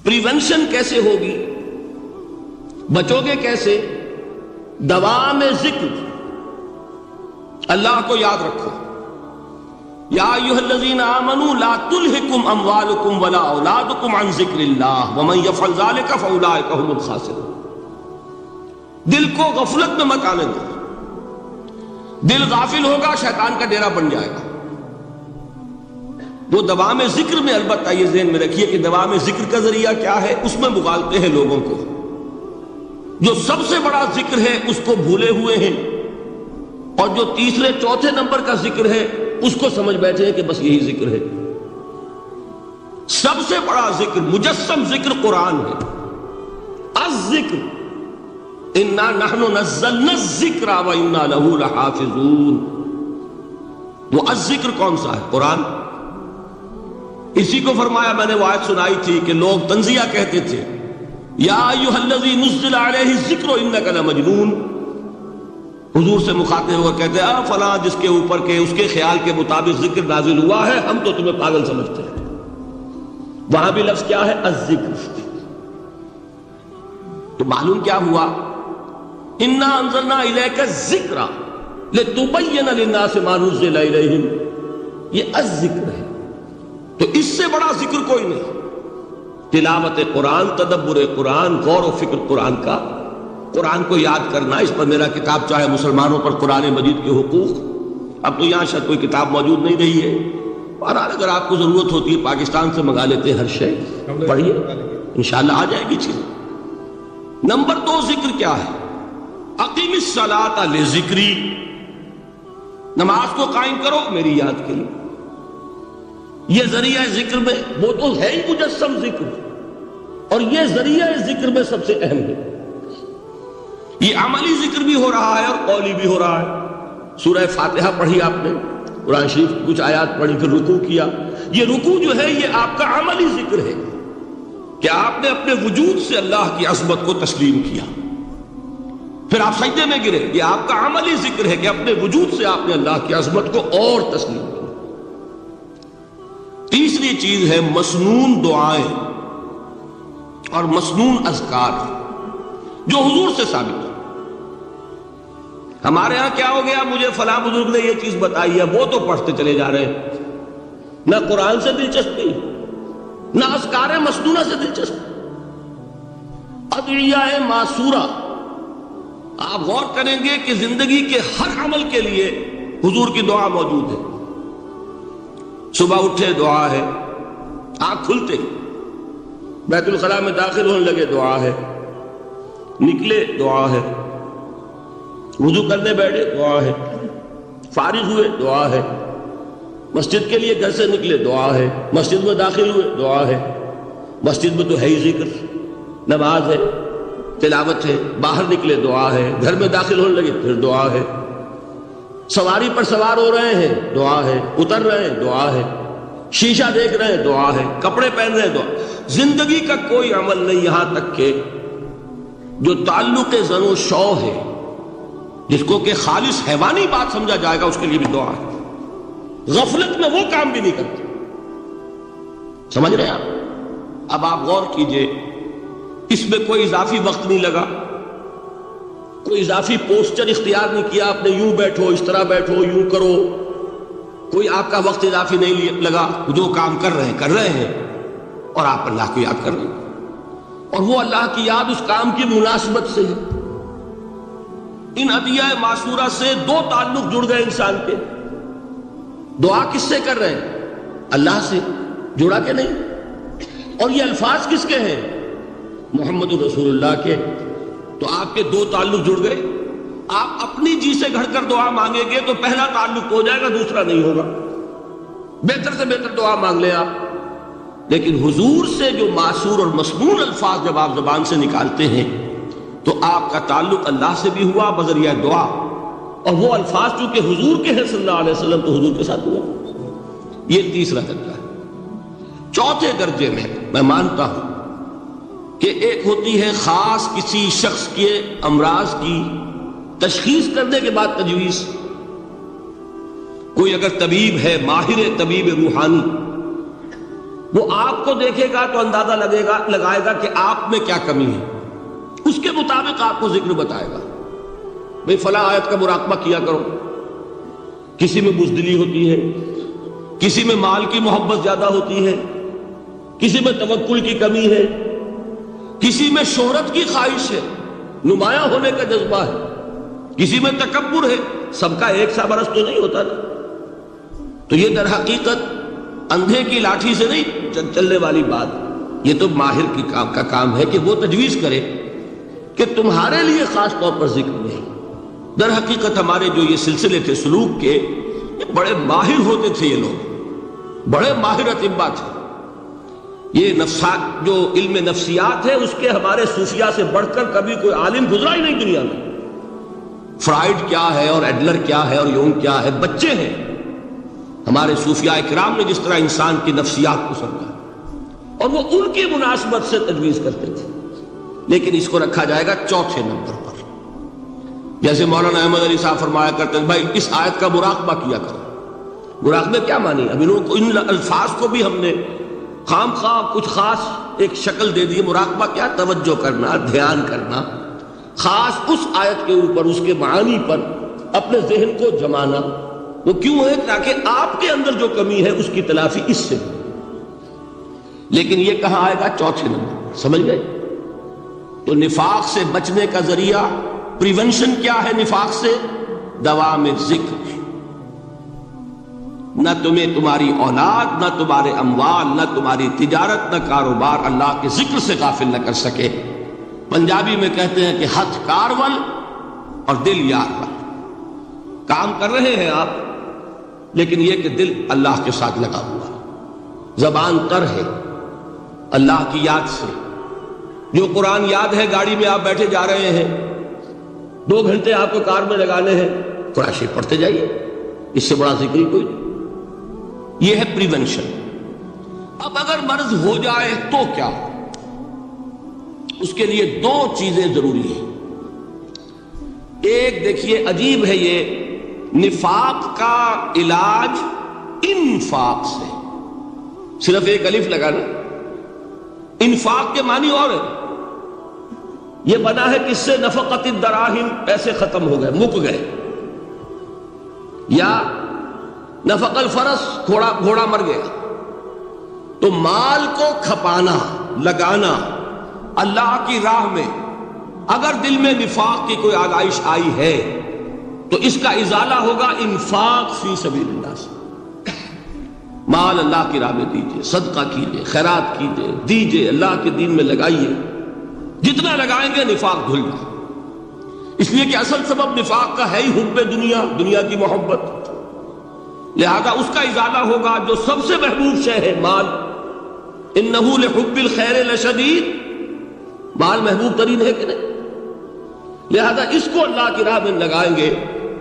Prevention کیسے ہوگی، بچو گے کیسے؟ دوام ذکر، اللہ کو یاد رکھو۔ یا ایھا الذین آمنوا لا تلھکم اموالکم ولا اولادکم عن ذکر اللہ ومن یفعل ذلک فاولئک هم الخاسرون۔ دل کو غفلت میں مت آنے دو، دل غافل ہوگا شیطان کا ڈیرا بن جائے گا۔ وہ دوام ذکر میں، البتہ یہ ذہن میں رکھیے کہ دوام ذکر کا ذریعہ کیا ہے، اس میں مغالتے ہیں لوگوں کو۔ جو سب سے بڑا ذکر ہے اس کو بھولے ہوئے ہیں، اور جو تیسرے چوتھے نمبر کا ذکر ہے اس کو سمجھ بیٹھے ہیں کہ بس یہی ذکر ہے۔ سب سے بڑا ذکر، مجسم ذکر قرآن ہے۔ الذکر انا نحن نزلنا الذکر وانا لہ لحافظون۔ وہ الذکر کون سا ہے؟ قرآن۔ اسی کو فرمایا، میں نے وہ آیت سنائی تھی کہ لوگ تنزیہ کہتے تھے، یا ایھا الذی نزل علیہ الذکر انک لمجنون۔ حضور سے مخاطب ہوا کہتے ہیں فلاں جس کے اوپر کے اس کے خیال کے مطابق ذکر نازل ہوا ہے، ہم تو تمہیں پاگل سمجھتے ہیں۔ وہاں بھی لفظ کیا ہے؟ الذکر۔ تو معلوم کیا ہوا؟ انا انزلنا الیک الذکر لتبین للناس ما نزل الیہم، یہ الذکر ہے۔ تو اس سے بڑا ذکر کوئی نہیں۔ تلاوت قرآن، تدبر قرآن، غور و فکر قرآن کا، قرآن کو یاد کرنا۔ اس پر میرا کتاب چاہے مسلمانوں پر قرآن مجید کے حقوق، اب تو یہاں شاید کوئی کتاب موجود نہیں رہی ہے، بہرحال اگر آپ کو ضرورت ہوتی ہے پاکستان سے منگا لیتے ہیں، ہر شے پڑھیے، انشاءاللہ آ جائے گی چیز۔ نمبر 2 ذکر کیا ہے؟ اقیم الصلاۃ لذکری، نماز کو قائم کرو میری یاد کے لیے۔ یہ ذریعہ ذکر میں، وہ تو ہے ہی مجسم ذکر، اور یہ ذریعہ ذکر میں سب سے اہم ہے۔ یہ عملی ذکر بھی ہو رہا ہے اور قولی بھی ہو رہا ہے۔ سورہ فاتحہ پڑھی آپ نے، قرآن شریف کی کچھ آیات پڑھی، پھر رکوع کیا۔ یہ رکوع جو ہے یہ آپ کا عملی ذکر ہے کہ آپ نے اپنے وجود سے اللہ کی عظمت کو تسلیم کیا۔ پھر آپ سجدے میں گرے، یہ آپ کا عملی ذکر ہے کہ اپنے وجود سے آپ نے اللہ کی عظمت کو اور تسلیم کیا۔ تیسری چیز ہے مسنون دعائیں اور مسنون اذکار، جو حضور سے ثابت ہے۔ ہمارے ہاں کیا ہو گیا، مجھے فلاں بزرگ نے یہ چیز بتائی ہے، وہ تو پڑھتے چلے جا رہے ہیں، نہ قرآن سے دلچسپی، نہ اذکار مسنونہ سے دلچسپی۔ ادعیہ معصورہ، آپ غور کریں گے کہ زندگی کے ہر عمل کے لیے حضور کی دعا موجود ہے۔ صبح اٹھے دعا ہے، آنکھ کھلتے بیت الخلاء میں داخل ہونے لگے دعا ہے، نکلے دعا ہے، وضو کرنے بیٹھے دعا ہے، فارغ ہوئے دعا ہے، مسجد کے لیے گھر سے نکلے دعا ہے، مسجد میں داخل ہوئے دعا ہے۔ مسجد میں تو ہے ہی ذکر، نماز ہے، تلاوت ہے، باہر نکلے دعا ہے، گھر میں داخل ہونے لگے پھر دعا ہے، سواری پر سوار ہو رہے ہیں دعا ہے، اتر رہے ہیں دعا ہے، شیشہ دیکھ رہے ہیں دعا ہے، کپڑے پہن رہے ہیں دعا۔ زندگی کا کوئی عمل نہیں یہاں تک کہ جو تعلق زن و شو ہے، جس کو کہ خالص حیوانی بات سمجھا جائے گا، اس کے لیے بھی دعا ہے۔ غفلت میں وہ کام بھی نہیں کرتے، سمجھ رہے ہیں آپ؟ اب آپ غور کیجئے، اس میں کوئی اضافی وقت نہیں لگا، کوئی اضافی پوسچر اختیار نہیں کیا آپ نے، یوں بیٹھو، اس طرح بیٹھو، یوں کرو، کوئی آپ کا وقت اضافی نہیں لگا۔ جو کام کر رہے ہیں اور آپ اللہ کو یاد کر رہے ہیں، اور وہ اللہ کی یاد اس کام کی مناسبت سے ہے۔ ان ادعیہ معصورہ سے 2 تعلق جڑ گئے انسان کے۔ دعا کس سے کر رہے ہیں؟ اللہ سے، جڑا کہ نہیں؟ اور یہ الفاظ کس کے ہیں؟ محمد رسول اللہ کے۔ تو آپ کے 2 تعلق جڑ گئے۔ آپ اپنی جی سے گھڑ کر دعا مانگیں گے تو پہلا تعلق ہو جائے گا، دوسرا نہیں ہوگا۔ بہتر سے بہتر دعا مانگ لیں آپ، لیکن حضور سے جو معصور اور مسنون الفاظ جب آپ زبان سے نکالتے ہیں تو آپ کا تعلق اللہ سے بھی ہوا بذریعہ دعا، اور وہ الفاظ چونکہ حضور کے ہیں صلی اللہ علیہ وسلم تو حضور کے ساتھ ہوا۔ یہ تیسرا درجہ ہے۔ چوتھے درجے میں مانتا ہوں کہ ایک ہوتی ہے خاص کسی شخص کے امراض کی تشخیص کرنے کے بعد تجویز۔ کوئی اگر طبیب ہے، ماہر طبیب روحانی، وہ آپ کو دیکھے گا تو اندازہ لگائے گا کہ آپ میں کیا کمی ہے، اس کے مطابق آپ کو ذکر بتائے گا۔ بھئی فلاں آیت کا مراقبہ کیا کرو۔ کسی میں بزدلی ہوتی ہے، کسی میں مال کی محبت زیادہ ہوتی ہے، کسی میں توکل کی کمی ہے، کسی میں شہرت کی خواہش ہے، نمایاں ہونے کا جذبہ ہے، کسی میں تکبر ہے۔ سب کا ایک سا برس تو نہیں ہوتا نا۔ تو یہ در حقیقت اندھے کی لاٹھی سے نہیں چلنے والی بات، یہ تو ماہر کا کام ہے کہ وہ تجویز کرے کہ تمہارے لیے خاص طور پر ذکر نہیں۔ در حقیقت ہمارے جو یہ سلسلے تھے سلوک کے، یہ بڑے ماہر ہوتے تھے، یہ لوگ بڑے ماہر اطباء تھے۔ یہ نفسات جو علم نفسیات ہے اس کے ہمارے صوفیاء سے بڑھ کر کبھی کوئی عالم گزرا ہی نہیں دنیا میں۔ فرائیڈ کیا ہے اور ایڈلر کیا ہے اور یونگ کیا ہے، بچے ہیں۔ ہمارے صوفیاء کرام نے جس طرح انسان کی نفسیات کو سمجھا اور وہ ان کی مناسبت سے تجویز کرتے تھے، لیکن اس کو رکھا جائے گا چوتھے نمبر پر۔ جیسے مولانا احمد علی صاحب فرمایا کرتے ہیں، بھائی اس آیت کا مراقبہ کیا کرو۔ مراقبہ کیا مانی؟ اب ان الفاظ کو بھی ہم نے خام خواہ کچھ خاص ایک شکل دے دی۔ مراقبہ کیا؟ توجہ کرنا، دھیان کرنا، خاص اس آیت کے اوپر، اس کے معانی پر اپنے ذہن کو جمانا۔ وہ کیوں ہے؟ تاکہ آپ کے اندر جو کمی ہے اس کی تلافی اس سے ہو۔ لیکن یہ کہاں آئے گا؟ چوتھے نمبر، سمجھ گئے؟ تو نفاق سے بچنے کا ذریعہ، پریونشن کیا ہے نفاق سے؟ دوام ذکر۔ نہ تمہیں تمہاری اولاد، نہ تمہارے اموال، نہ تمہاری تجارت، نہ کاروبار اللہ کے ذکر سے غافل نہ کر سکے۔ پنجابی میں کہتے ہیں کہ ہتھ کارول اور دل یار ول۔ کام کر رہے ہیں آپ، لیکن یہ کہ دل اللہ کے ساتھ لگا ہوا ہے، زبان تر ہے اللہ کی یاد سے۔ جو قرآن یاد ہے، گاڑی میں آپ بیٹھے جا رہے ہیں، 2 گھنٹے آپ کو کار میں لگانے ہیں، قرآن شریف پڑھتے جائیے، اس سے بڑا ذکر ہی کوئی نہیں۔ یہ ہے پریونشن۔ اب اگر مرض ہو جائے تو کیا؟ اس کے لیے 2 چیزیں ضروری ہیں۔ ایک دیکھیے، عجیب ہے یہ، نفاق کا علاج انفاق سے، صرف ایک الف لگانا۔ انفاق کے معنی اور ہے، یہ بنا ہے کس سے؟ نفقت الدراہم، پیسے ختم ہو گئے، مک گئے، یا نفق الفرس، گھوڑا مر گیا۔ تو مال کو کھپانا، لگانا اللہ کی راہ میں، اگر دل میں نفاق کی کوئی آلائش آئی ہے تو اس کا ازالہ ہوگا انفاق فی سبیل اللہ سے۔ مال اللہ کی راہ میں دیجئے، صدقہ کیجئے، خیرات کیجئے، دیجئے، اللہ کے دین میں لگائیے۔ جتنا لگائیں گے نفاق دھل جائے۔ اس لیے کہ اصل سبب نفاق کا ہے ہی حب دنیا، دنیا کی محبت۔ لہذا اس کا ازالہ ہوگا جو سب سے محبوب شے ہے، مال۔ انہ لحب الخیر لشدید، مال محبوب ترین ہے کہ نہیں؟ لہذا اس کو اللہ کی راہ میں لگائیں گے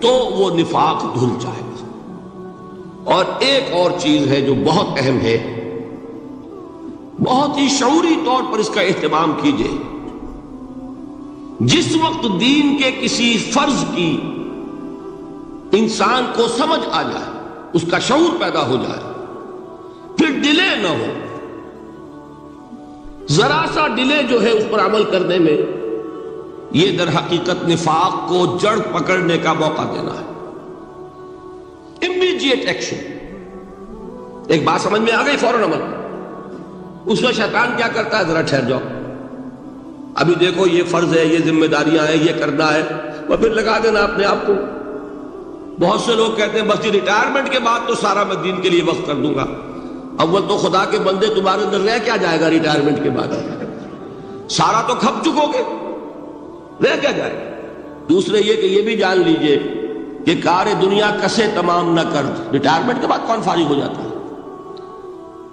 تو وہ نفاق دھل جائے گا۔ اور ایک اور چیز ہے جو بہت اہم ہے، بہت ہی شعوری طور پر اس کا اہتمام کیجئے۔ جس وقت دین کے کسی فرض کی انسان کو سمجھ آ جائے، اس کا شعور پیدا ہو جائے، پھر ڈیلے نہ ہو۔ ذرا سا ڈیلے جو ہے اس پر عمل کرنے میں، یہ در حقیقت نفاق کو جڑ پکڑنے کا موقع دینا ہے۔ امیڈیٹ ایکشن، ایک بات سمجھ میں آ گئی، فوراً عمل۔ اس میں شیطان کیا کرتا ہے؟ ذرا ٹھہر جاؤ، ابھی دیکھو یہ فرض ہے، یہ ذمہ داریاں ہیں، یہ کرنا ہے، اور پھر لگا دینا اپنے آپ کو۔ بہت سے لوگ کہتے ہیں بس ریٹائرمنٹ کے بعد تو سارا میں دین کے لیے وقت کر دوں گا۔ اول تو خدا کے بندے تمہارے اندر رہ کیا جائے گا ریٹائرمنٹ کے بعد؟ سارا تو کھپ چکو گے، رہ کیا جائے گا؟ دوسرے یہ کہ یہ بھی جان لیجئے کہ کار دنیا کسے تمام نہ کر، ریٹائرمنٹ کے بعد کون فارغ ہو جاتا ہے؟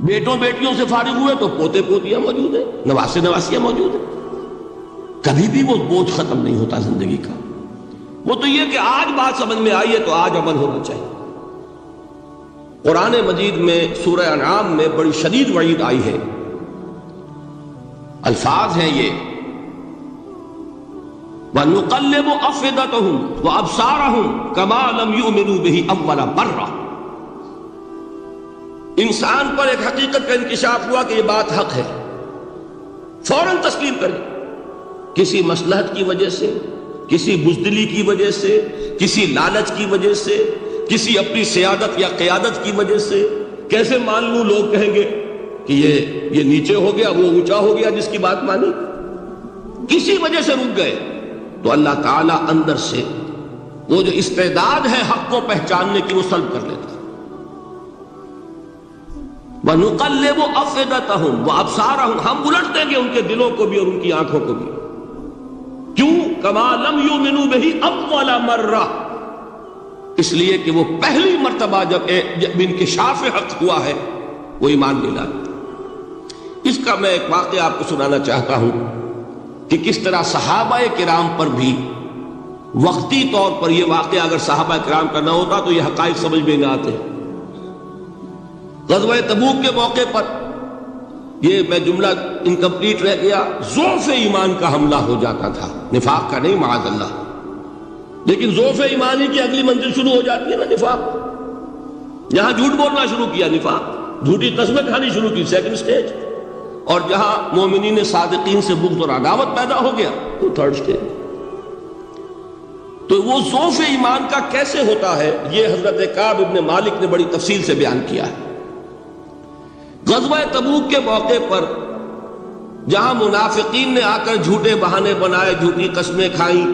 بیٹوں بیٹیوں سے فارغ ہوئے تو پوتے پوتیاں موجود ہیں، نواسے نواسیاں موجود ہیں، کبھی بھی وہ بوجھ ختم نہیں ہوتا زندگی کا۔ وہ تو یہ کہ آج بات سمجھ میں آئی ہے تو آج عمل ہونا چاہیے۔ قرآن مجید میں سورہ انعام میں بڑی شدید وعید آئی ہے، الفاظ ہیں یہ، وَنُقَلِّبُ أَفْئِدَتَهُمْ وَأَبْصَارَهُمْ كَمَا لَمْ يُؤْمِنُوا بِهِ أَوَّلَ مَرَّةٍ۔ انسان پر ایک حقیقت کا انکشاف ہوا کہ یہ بات حق ہے، فوراً تسلیم کر لی. کسی مصلحت کی وجہ سے، کسی بزدلی کی وجہ سے، کسی لالچ کی وجہ سے، کسی اپنی سیادت یا قیادت کی وجہ سے کیسے مان لوں؟ لوگ کہیں گے کہ یہ نیچے ہو گیا، وہ اونچا ہو گیا جس کی بات مانی. کسی وجہ سے رک گئے تو اللہ تعالیٰ اندر سے وہ جو استعداد ہے حق کو پہچاننے کی وہ سلب کر لیتا. وَنُقَلِّبُ أَفْئِدَتَهُمْ وَأَبْصَارَهُمْ، ہم الٹ دیں گے ان کے دلوں کو بھی اور ان کی آنکھوں کو بھی. کیوں؟ كَمَا لَمْ يُؤْمِنُوا بِهِ أَوَّلَ مَرَّةٍ، اس لیے کہ وہ پہلی مرتبہ جب انکشاف حق ہوا ہے وہ ایمان نہیں لائے. اس کا میں ایک واقعہ آپ کو سنانا چاہتا ہوں کہ کس طرح صحابہ کرام پر بھی وقتی طور پر یہ واقعہ اگر صحابہ کرام کا نہ ہوتا تو یہ حقائق سمجھ میں نہ آتے. غزوہ تبوک کے موقع پر یہ میں جملہ انکمپلیٹ رہ گیا، ضعف ایمان کا حملہ ہو جاتا تھا، نفاق کا نہیں معاذ اللہ، لیکن ضعف ایمانی کی اگلی منزل شروع ہو جاتی ہے نا، نفاق. جہاں جھوٹ بولنا شروع کیا نفاق، جھوٹی قسمیں کھانی شروع کی سیکنڈ سٹیج، اور جہاں مومنین صادقین سے بغض اور عداوت پیدا ہو گیا تو تھرڈ سٹیج. تو وہ ضعف ایمان کا کیسے ہوتا ہے یہ حضرت کعب ابن مالک نے بڑی تفصیل سے بیان کیا ہے. غزوہ تبوک کے موقع پر جہاں منافقین نے آ کر جھوٹے بہانے بنائے، جھوٹی قسمیں کھائیں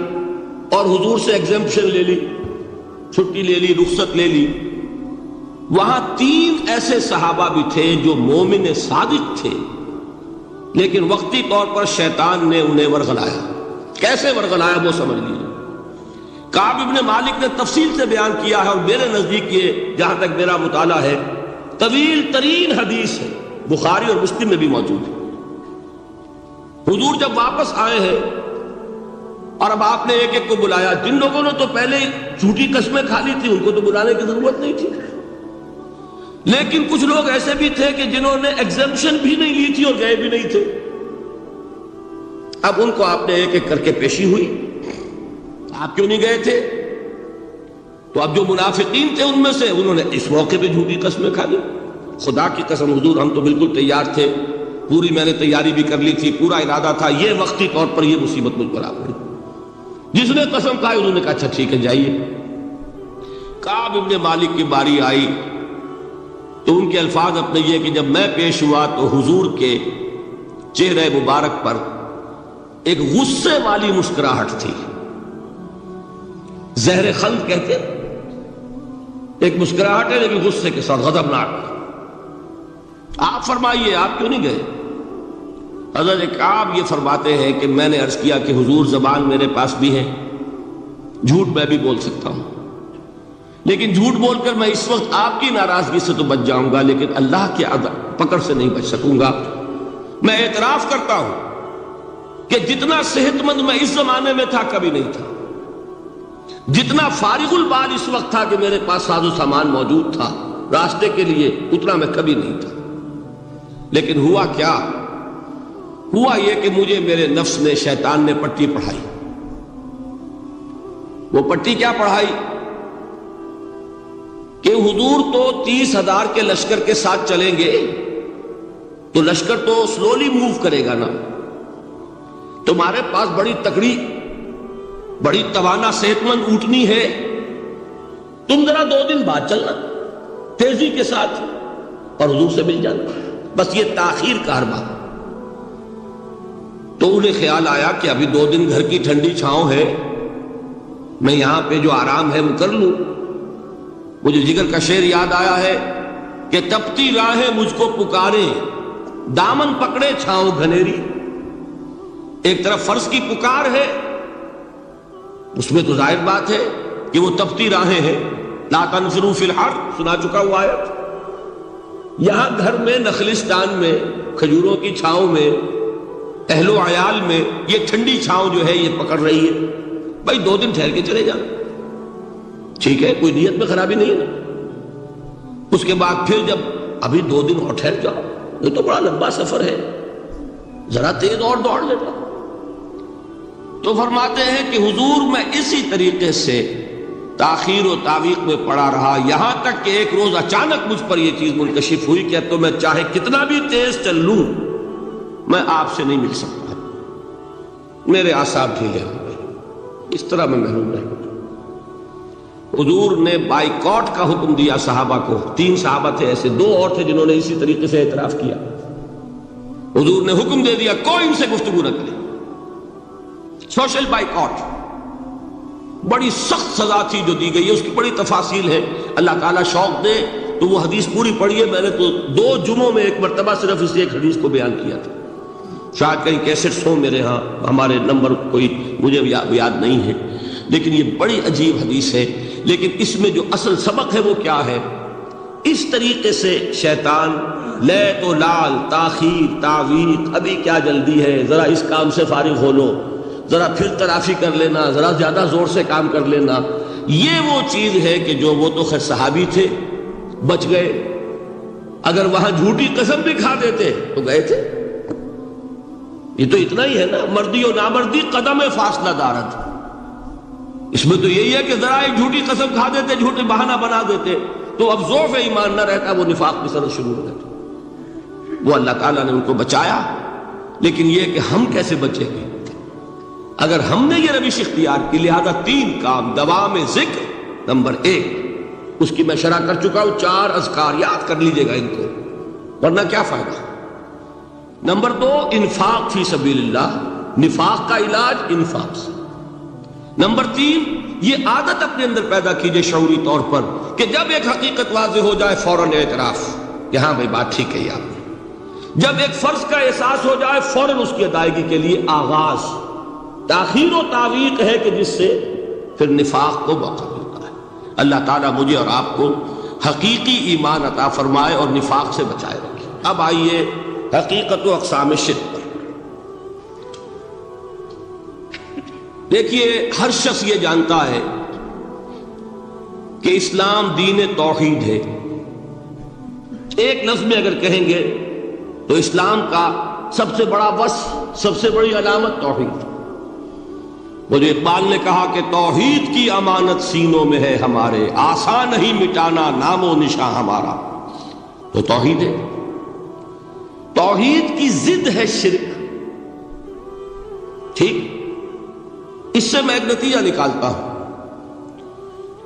اور حضور سے ایگزمپشن لے لی، چھٹی لے لی، رخصت لے لی، وہاں 3 ایسے صحابہ بھی تھے جو مومن صادق تھے، لیکن وقتی طور پر شیطان نے انہیں ورغلایا. کیسے ورغلایا وہ سمجھ لیجیے. کعب ابن مالک نے تفصیل سے بیان کیا ہے، اور میرے نزدیک یہ جہاں تک میرا مطالعہ ہے طویل ترین حدیث ہے، بخاری اور مسلم میں بھی موجود ہے. حضور جب واپس آئے ہیں اور اب آپ نے ایک ایک کو بلایا، جن لوگوں نے تو پہلے جھوٹی قسمیں کھا لی تھی ان کو تو بلانے کی ضرورت نہیں تھی، لیکن کچھ لوگ ایسے بھی تھے کہ جنہوں نے ایگزمپشن بھی نہیں لی تھی اور گئے بھی نہیں تھے. اب ان کو آپ نے ایک ایک کر کے پیشی ہوئی، آپ کیوں نہیں گئے تھے؟ تو اب جو منافقین تھے ان میں سے انہوں نے اس موقع پہ جھوٹی قسمیں کھا لی. خدا کی قسم حضور ہم تو بالکل تیار تھے، پوری میں نے تیاری بھی کر لی تھی، پورا ارادہ تھا، یہ وقتی طور پر یہ مصیبت مجھ پر آ پڑی. جس نے قسم کھائی انہوں نے کہا اچھا ٹھیک ہے جائیے. کعب ابن مالک کی باری آئی تو ان کے الفاظ اپنے یہ کہ جب میں پیش ہوا تو حضور کے چہرے مبارک پر ایک غصے والی مسکراہٹ تھی. زہر خلد کہتے ہیں، ایک مسکراہٹ ہے لیکن غصے کے ساتھ، غضبناک. آپ فرمائیے آپ کیوں نہیں گئے؟ حضرت کعب یہ فرماتے ہیں کہ میں نے عرض کیا کہ حضور زبان میرے پاس بھی ہے، جھوٹ میں بھی بول سکتا ہوں، لیکن جھوٹ بول کر میں اس وقت آپ کی ناراضگی سے تو بچ جاؤں گا لیکن اللہ کے پکڑ سے نہیں بچ سکوں گا. میں اعتراف کرتا ہوں کہ جتنا صحت مند میں اس زمانے میں تھا کبھی نہیں تھا، جتنا فارغ البال اس وقت تھا کہ میرے پاس ساز و سامان موجود تھا راستے کے لیے، اتنا میں کبھی نہیں تھا. لیکن ہوا کیا؟ ہوا یہ کہ مجھے میرے نفس نے، شیطان نے پٹی پڑھائی. وہ پٹی کیا پڑھائی کہ حضور تو 30,000 کے لشکر کے ساتھ چلیں گے تو لشکر تو سلولی موو کرے گا نا، تمہارے پاس بڑی تکڑی، بڑی توانا صحت مند اونٹنی ہے، تم ذرا 2 دن بعد چلنا تیزی کے ساتھ اور حضور سے مل جانا. بس یہ تاخیر کا حربہ. تو انہیں خیال آیا کہ ابھی 2 دن گھر کی ٹھنڈی چھاؤں ہے، میں یہاں پہ جو آرام ہے وہ کر لوں. مجھے جگر کا شعر یاد آیا ہے کہ تپتی راہیں مجھ کو پکارے، دامن پکڑے چھاؤں گھنیری. ایک طرف فرض کی پکار ہے، اس میں تو ظاہر بات ہے کہ وہ تپتی راہیں ہیں. لا تنفروا فی الحر سنا چکا ہوا آیت. یہاں گھر میں، نخلستان میں، کھجوروں کی چھاؤں میں، اہل و عیال میں یہ ٹھنڈی چھاؤں جو ہے یہ پکڑ رہی ہے. بھائی 2 دن ٹھہر کے چلے جا، ٹھیک ہے، کوئی نیت میں خرابی نہیں ہے نا. اس کے بعد پھر جب ابھی 2 دن اور ٹھہر جاؤ، یہ تو بڑا لمبا سفر ہے، ذرا تیز اور دوڑ لیتا. تو فرماتے ہیں کہ حضور میں اسی طریقے سے تاخیر و تعویق میں پڑا رہا، یہاں تک کہ ایک روز اچانک مجھ پر یہ چیز منکشف ہوئی کہ اب تو میں چاہے کتنا بھی تیز چل لوں میں آپ سے نہیں مل سکتا، میرے اعصاب ڈھیلے ہو گئے، اس طرح میں محروم رہ گیا۔ حضور نے بائیکاٹ کا حکم دیا صحابہ کو، 3 صحابہ تھے ایسے، 2 اور تھے جنہوں نے اسی طریقے سے اعتراف کیا۔ حضور نے حکم دے دیا کوئی ان سے گفتگو نہ کرے، سوشل بائیکاٹ۔ بڑی سخت سزا تھی جو دی گئی ہے، اس کی بڑی تفاصیل ہے، اللہ تعالیٰ شوق دے تو وہ حدیث پوری پڑھی ہے، میں نے تو 2 جمعوں میں ایک مرتبہ صرف اس ایک حدیث کو بیان کیا تھا، شاید کہیں کیسٹس ہوں میرے ہاں، ہمارے نمبر کوئی مجھے یاد نہیں ہے، لیکن یہ بڑی عجیب حدیث ہے۔ لیکن اس میں جو اصل سبق ہے وہ کیا ہے؟ اس طریقے سے شیطان لیت و لال، تاخیر، تعویق، ابھی کیا جلدی ہے، ذرا اس کام سے فارغ ہو لو، ذرا پھر ترافی کر لینا، ذرا زیادہ زور سے کام کر لینا، یہ وہ چیز ہے کہ جو وہ تو خیر صحابی تھے بچ گئے، اگر وہاں جھوٹی قسم بھی کھا دیتے تو گئے تھے۔ یہ تو اتنا ہی ہے نا، مردی و نامردی قدم فاصلہ دارت، اس میں تو یہی ہے کہ ذرا ایک جھوٹی قسم کھا دیتے، جھوٹے بہانہ بنا دیتے تو اب ضعف ایمان نہ رہتا، وہ نفاق کی سرد شروع ہو جاتی۔ وہ اللہ تعالیٰ نے ان کو بچایا، لیکن یہ کہ ہم کیسے بچیں گے اگر ہم نے یہ روش اختیار کی؟ لہذا 3 کام، دوام ذکر نمبر 1، اس کی میں شرح کر چکا ہوں، 4 اذکار یاد کر لیجئے گا ان کو، ورنہ کیا فائدہ۔ نمبر 2، انفاق فی سبیل اللہ، نفاق کا علاج انفاق سے۔ نمبر 3، یہ عادت اپنے اندر پیدا کیجئے شعوری طور پر کہ جب ایک حقیقت واضح ہو جائے فوراً اعتراف کہ ہاں بھائی بات ٹھیک ہے آپ نے، جب ایک فرض کا احساس ہو جائے فوراً اس کی ادائیگی کے لیے آغاز۔ تاخیر و تعویق ہے کہ جس سے پھر نفاق کو موقع ملتا ہے۔ اللہ تعالیٰ مجھے اور آپ کو حقیقی ایمان عطا فرمائے اور نفاق سے بچائے رکھے۔ اب آئیے حقیقت و اقسام شرک پر۔ دیکھیے، ہر شخص یہ جانتا ہے کہ اسلام دین توحید ہے۔ ایک لفظ میں اگر کہیں گے تو اسلام کا سب سے بڑا وصف، سب سے بڑی علامت توحید۔ وہ جو اقبال نے کہا کہ توحید کی امانت سینوں میں ہے ہمارے، آسان نہیں مٹانا نام و نشاں ہمارا، تو توحید ہے۔ توحید کی ضد ہے شرک، ٹھیک؟ اس سے میں ایک نتیجہ نکالتا ہوں،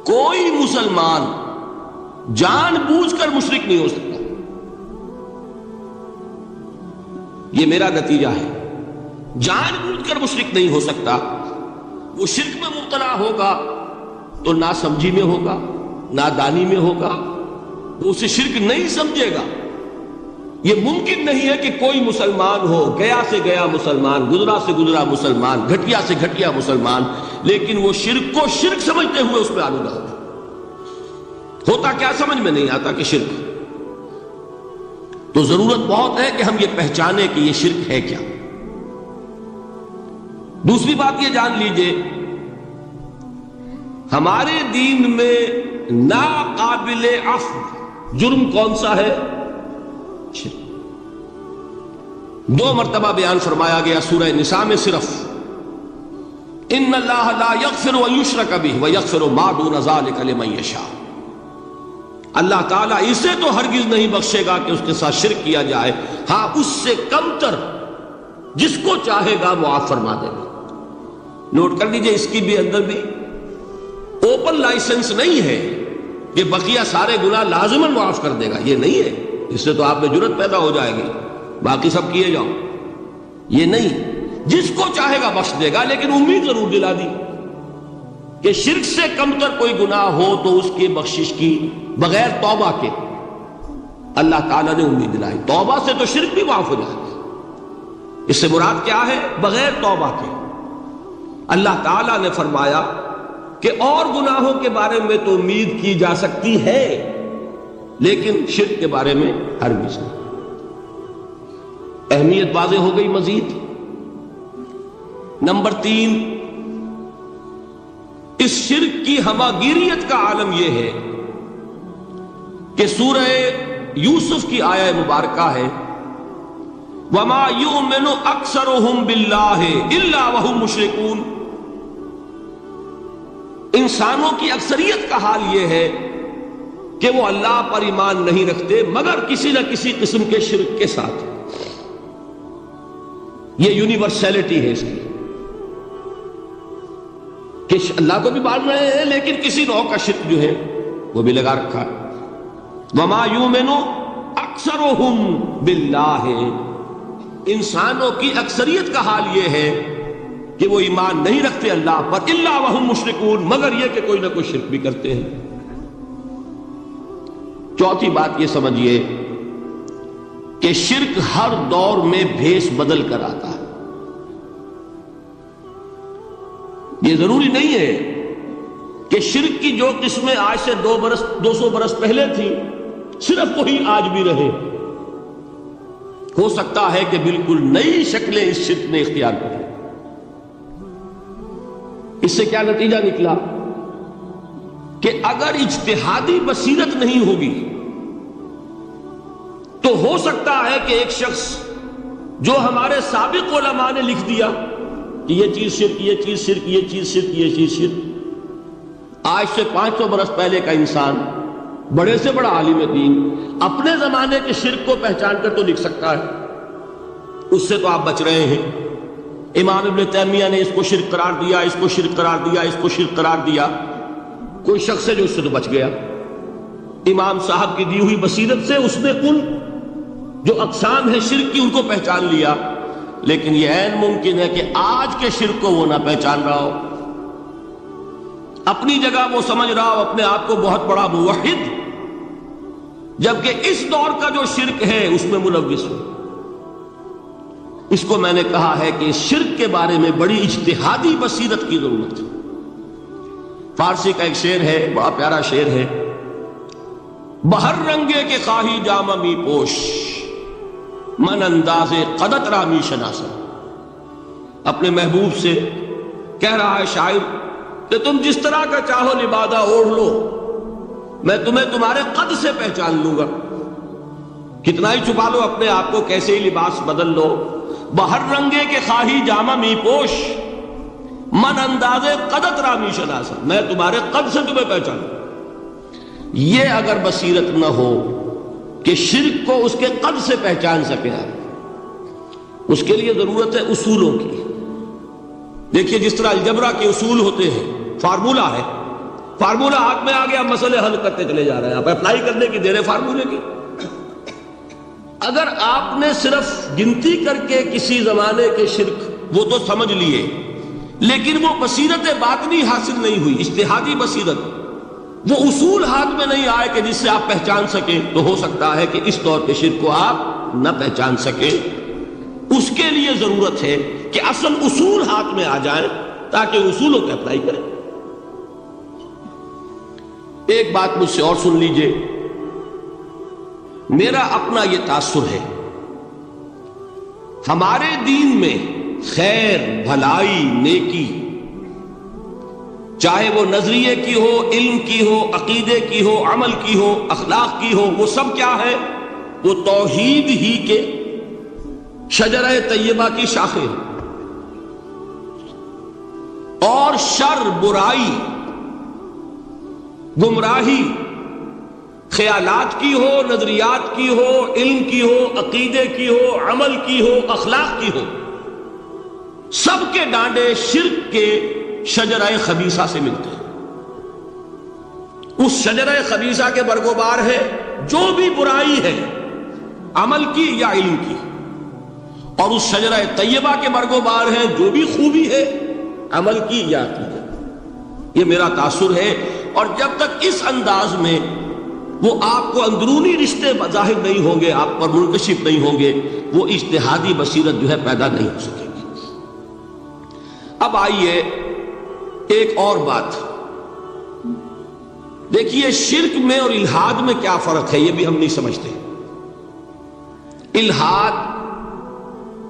کوئی مسلمان جان بوجھ کر مشرک نہیں ہو سکتا، یہ میرا نتیجہ ہے۔ جان بوجھ کر مشرک نہیں ہو سکتا، وہ شرک میں مبتلا ہوگا تو ناسمجھی میں ہوگا، نادانی میں ہوگا، وہ اسے شرک نہیں سمجھے گا۔ یہ ممکن نہیں ہے کہ کوئی مسلمان ہو، گیا سے گیا مسلمان، گزرا سے گزرا مسلمان، گھٹیا سے گھٹیا مسلمان، لیکن وہ شرک کو شرک سمجھتے ہوئے اس میں آلودہ ہوتا کیا سمجھ میں نہیں آتا کہ شرک۔ تو ضرورت بہت ہے کہ ہم یہ پہچانیں کہ یہ شرک ہے کیا۔ دوسری بات یہ جان لیجئے، ہمارے دین میں ناقابل عفو جرم کون سا ہے؟ شرک۔ 2 مرتبہ بیان فرمایا گیا سورہ نساء میں صرف، ان اللہ لا یغفر ان یشرک بہ ویغفر ما دون ذلک لمن یشاء۔ اللہ تعالیٰ اسے تو ہرگز نہیں بخشے گا کہ اس کے ساتھ شرک کیا جائے، ہاں اس سے کم تر جس کو چاہے گا معاف فرما دے گا۔ نوٹ کر لیجئے، اس کی بھی اندر بھی اوپن لائسنس نہیں ہے کہ بقیہ سارے گناہ لازماً معاف کر دے گا، یہ نہیں ہے، اس سے تو آپ میں جرت پیدا ہو جائے گی، باقی سب کیے جاؤ، یہ نہیں، جس کو چاہے گا بخش دے گا، لیکن امید ضرور دلا دی کہ شرک سے کم تر کوئی گناہ ہو تو اس کی بخشش کی بغیر توبہ کے اللہ تعالیٰ نے امید دلائی۔ توبہ سے تو شرک بھی معاف ہو جائے گا، اس سے مراد کیا ہے؟ بغیر توبہ کے۔ اللہ تعالیٰ نے فرمایا کہ اور گناہوں کے بارے میں تو امید کی جا سکتی ہے، لیکن شرک کے بارے میں ہرگز نہیں۔ اہمیت واضح ہو گئی مزید۔ نمبر 3، اس شرک کی ہماگیریت کا عالم یہ ہے کہ سورہ یوسف کی آیہ مبارکہ ہے، وَمَا يُؤْمِنُ أَكْثَرُهُمْ بِاللَّهِ إِلَّا وَهُمْ مُشْرِكُونَ۔ انسانوں کی اکثریت کا حال یہ ہے کہ وہ اللہ پر ایمان نہیں رکھتے مگر کسی نہ کسی قسم کے شرک کے ساتھ. یہ یونیورسلٹی ہے اس کی کہ اللہ کو بھی مان رہے ہیں لیکن کسی نوع کا شرک جو ہے وہ بھی لگا رکھا. وما یؤمن اکثرهم باللہ، انسانوں کی اکثریت کا حال یہ ہے کہ وہ ایمان نہیں رکھتے اللہ پر الا وهم مشرکون، مگر یہ کہ کوئی نہ کوئی شرک بھی کرتے ہیں. چوتھی بات یہ سمجھیے کہ شرک ہر دور میں بھیس بدل کر آتا ہے. یہ ضروری نہیں ہے کہ شرک کی جو قسمیں آج سے 200 برس پہلے تھی صرف وہی آج بھی رہے. ہو سکتا ہے کہ بالکل نئی شکلیں اس شرک نے اختیار کر لی. اس سے کیا نتیجہ نکلا کہ اگر اجتہادی بصیرت نہیں ہوگی تو ہو سکتا ہے کہ ایک شخص جو ہمارے سابق علماء نے لکھ دیا کہ یہ چیز شرک، یہ چیز شرک، یہ چیز شرک، یہ چیز شرک، آج سے 500 برس پہلے کا انسان بڑے سے بڑا عالم دین اپنے زمانے کے شرک کو پہچان کر تو لکھ سکتا ہے. اس سے تو آپ بچ رہے ہیں. امام ابن تیمیہ نے اس کو شرک قرار دیا، اس کو شرک قرار دیا، اس کو شرک قرار دیا. کوئی شخص ہے جو اس سے تو بچ گیا. امام صاحب کی دی ہوئی بصیرت سے اس نے ان جو اقسام ہے شرک کی ان کو پہچان لیا. لیکن یہ عین ممکن ہے کہ آج کے شرک کو وہ نہ پہچان رہا ہو. اپنی جگہ وہ سمجھ رہا ہو اپنے آپ کو بہت بڑا موحد، جبکہ اس دور کا جو شرک ہے اس میں ملوث ہو. اس کو میں نے کہا ہے کہ اس شرک کے بارے میں بڑی اجتہادی بصیرت کی ضرورت ہے. فارسی کا ایک شعر ہے، بڑا پیارا شعر ہے، بہر رنگے کے خواہی جامہ می پوش، من انداز قدت رامی شناسا. اپنے محبوب سے کہہ رہا ہے شاعر کہ تم جس طرح کا چاہو لبادہ اوڑھ لو، میں تمہیں تمہارے قد سے پہچان لوں گا. کتنا ہی چھپا لو اپنے آپ کو، کیسے ہی لباس بدل لو. بہر رنگے کے خواہی جامہ می پوش، من انداز قدت رامی شناسا، میں تمہارے قد سے تمہیں پہچانوں. یہ اگر بصیرت نہ ہو کہ شرک کو اس کے قد سے پہچان سکے، اس کے لیے ضرورت ہے اصولوں کی. دیکھیے جس طرح الجبرا کے اصول ہوتے ہیں، فارمولہ ہے، فارمولہ ہاتھ میں آ گیا، مسئلے حل کرتے چلے جا رہے ہیں، آپ اپلائی کرنے کی دیر ہے فارمولے کی. اگر آپ نے صرف گنتی کر کے کسی زمانے کے شرک وہ تو سمجھ لیے، لیکن وہ بصیرت باطنی حاصل نہیں ہوئی، اجتہادی بصیرت، وہ اصول ہاتھ میں نہیں آئے کہ جس سے آپ پہچان سکیں، تو ہو سکتا ہے کہ اس دور کے شرک کو آپ نہ پہچان سکیں. اس کے لیے ضرورت ہے کہ اصل اصول ہاتھ میں آ جائیں تاکہ اصولوں کو اپلائی کریں. ایک بات مجھ سے اور سن لیجئے، میرا اپنا یہ تاثر ہے، ہمارے دین میں خیر، بھلائی، نیکی، چاہے وہ نظریے کی ہو، علم کی ہو، عقیدے کی ہو، عمل کی ہو، اخلاق کی ہو، وہ سب کیا ہے؟ وہ توحید ہی کے شجرہ طیبہ کی شاخیں ہیں. اور شر، برائی، گمراہی، خیالات کی ہو، نظریات کی ہو، علم کی ہو، عقیدے کی ہو، عمل کی ہو، اخلاق کی ہو، سب کے ڈانڈے شرک کے شجرہ خبیثہ سے ملتے ہیں. اس شجرہ خبیثہ کے برگوبار ہے جو بھی برائی ہے، عمل کی یا علم کی، اور اس شجرہ طیبہ کے برگوبار ہے جو بھی خوبی ہے، عمل کی یا عقیدہ. یہ میرا تاثر ہے. اور جب تک اس انداز میں وہ آپ کو اندرونی رشتے ظاہر نہیں ہوں گے، آپ پر منکشف نہیں ہوں گے، وہ اجتہادی بصیرت جو ہے پیدا نہیں ہو سکے گی. اب آئیے ایک اور بات دیکھیے، شرک میں اور الحاد میں کیا فرق ہے یہ بھی ہم نہیں سمجھتے. الحاد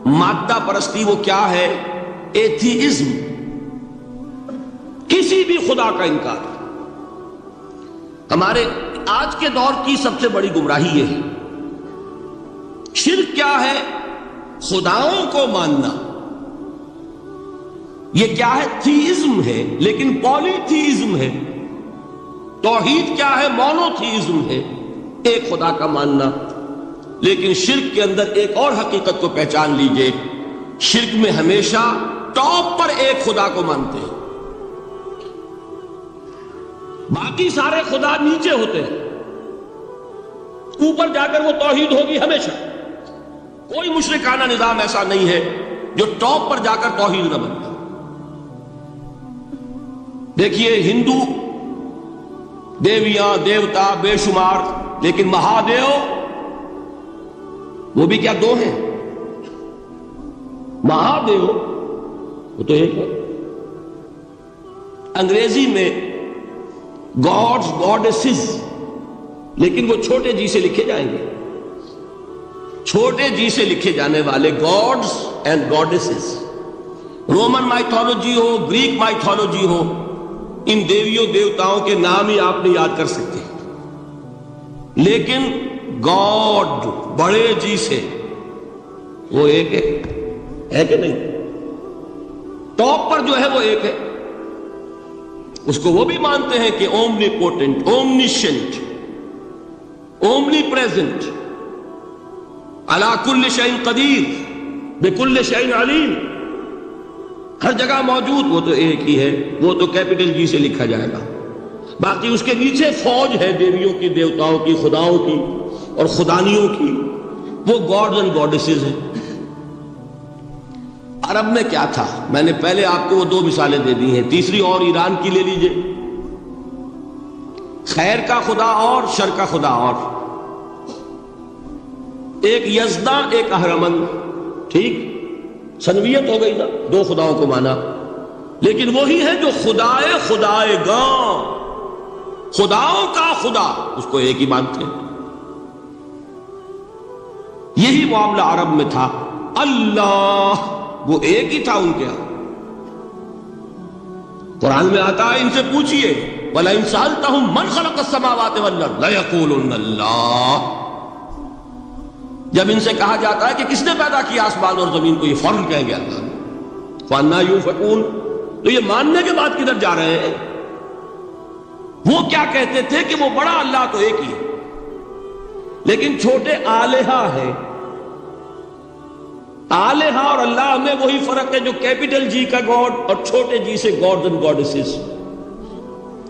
مادہ پرستی وہ کیا ہے؟ ایتھیزم، کسی بھی خدا کا انکار. ہمارے آج کے دور کی سب سے بڑی گمراہی یہ ہے. شرک کیا ہے؟ خداؤں کو ماننا. یہ کیا ہے؟ تھیزم ہے، لیکن پولی تھیزم ہے۔ توحید کیا ہے؟ مونو تھیزم ہے، ایک خدا کا ماننا۔ لیکن شرک کے اندر ایک اور حقیقت کو پہچان لیجئے، شرک میں ہمیشہ ٹاپ پر ایک خدا کو مانتے ہیں، باقی سارے خدا نیچے ہوتے ہیں، اوپر جا کر وہ توحید ہوگی ہمیشہ۔ کوئی مشرکانہ نظام ایسا نہیں ہے جو ٹاپ پر جا کر توحید نہ بنتا۔ دیکھیے ہندو دیویاں دیوتا بے شمار، لیکن مہادیو وہ بھی کیا دو ہیں؟ مہادیو وہ تو ایک ہے۔ انگریزی میں گاڈز گاڈیسز، لیکن وہ چھوٹے جی سے لکھے جائیں گے، چھوٹے جی سے لکھے جانے والے gods and goddesses. Roman mythology ہو، گریک مائتھولوجی ہو، ان دیویوں دیوتاؤں کے نام ہی آپ نہیں یاد کر سکتے، لیکن گاڈ بڑے جی سے وہ ایک ہے کہ نہیں؟ ٹاپ پر جو ہے وہ ایک ہے، اس کو وہ بھی مانتے ہیں کہ اومنی پوٹنٹ، اومنیشنٹ، اومنی پریزنٹ، علی کل شیء قدیر، بکل شیء علیم، ہر جگہ موجود، وہ تو ایک ہی ہے، وہ تو کیپٹل جی سے لکھا جائے گا۔ باقی اس کے نیچے فوج ہے دیویوں کی، دیوتاؤں کی، خداؤں کی اور خدانیوں کی، وہ گاڈز اینڈ گاڈیسز ہیں۔ عرب میں کیا تھا؟ میں نے پہلے آپ کو وہ دو مثالیں دے دی ہیں، تیسری اور ایران کی لے لیجئے۔ خیر کا خدا اور شر کا خدا اور، ایک یزداں ایک اہرمن، ٹھیک، سنویت ہو گئی نا، دو خداؤں کو مانا، لیکن وہی ہے جو خدائے خدائے گاں، خداؤں کا خدا، اس کو ایک ہی مانتے ہیں۔ یہی معاملہ عرب میں تھا، اللہ وہ ایک ہی تھا ان کے ہاں۔ قرآن میں آتا ہے ان سے پوچھئے وَلَئِن سَأَلْتَهُم مَّنْ خَلَقَ السَّمَاوَاتِ وَالْأَرْضَ لَيَقُولُنَّ اللَّهُ، جب ان سے کہا جاتا ہے کہ کس نے پیدا کیا آسمان اور زمین کو، یہ فوراً کہیں گے اللہ نے۔ فَأَنَّىٰ يُؤْفَكُونَ، تو یہ ماننے کے بعد کدھر جا رہے ہیں؟ وہ کیا کہتے تھے کہ وہ بڑا اللہ تو ایک ہی ہے، لیکن چھوٹے آلہہ ہیں۔ آلہہ اور اللہ میں وہی فرق ہے جو کیپٹل جی کا گاڈ اور چھوٹے جی سے گاڈز اینڈ گاڈیسز،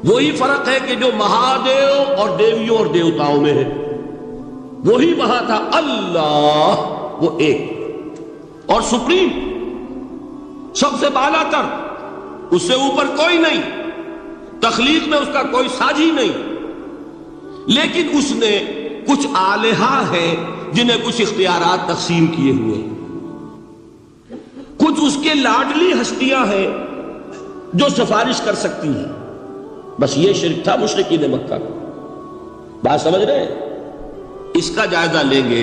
وہی فرق ہے کہ جو مہادیو اور دیویوں اور دیوتاؤں میں ہے، وہی وہاں تھا اللہ وہ ایک اور سپریم، سب سے بالا تر، اس سے اوپر کوئی نہیں، تخلیق میں اس کا کوئی ساجی نہیں، لیکن اس نے کچھ آلہہ ہیں جنہیں کچھ اختیارات تقسیم کیے ہوئے، کچھ اس کے لاڈلی ہستیاں ہیں جو سفارش کر سکتی ہیں۔ بس یہ شرک تھا مشرکین مکہ کا، بات سمجھ رہے ہیں؟ اس کا جائزہ لیں گے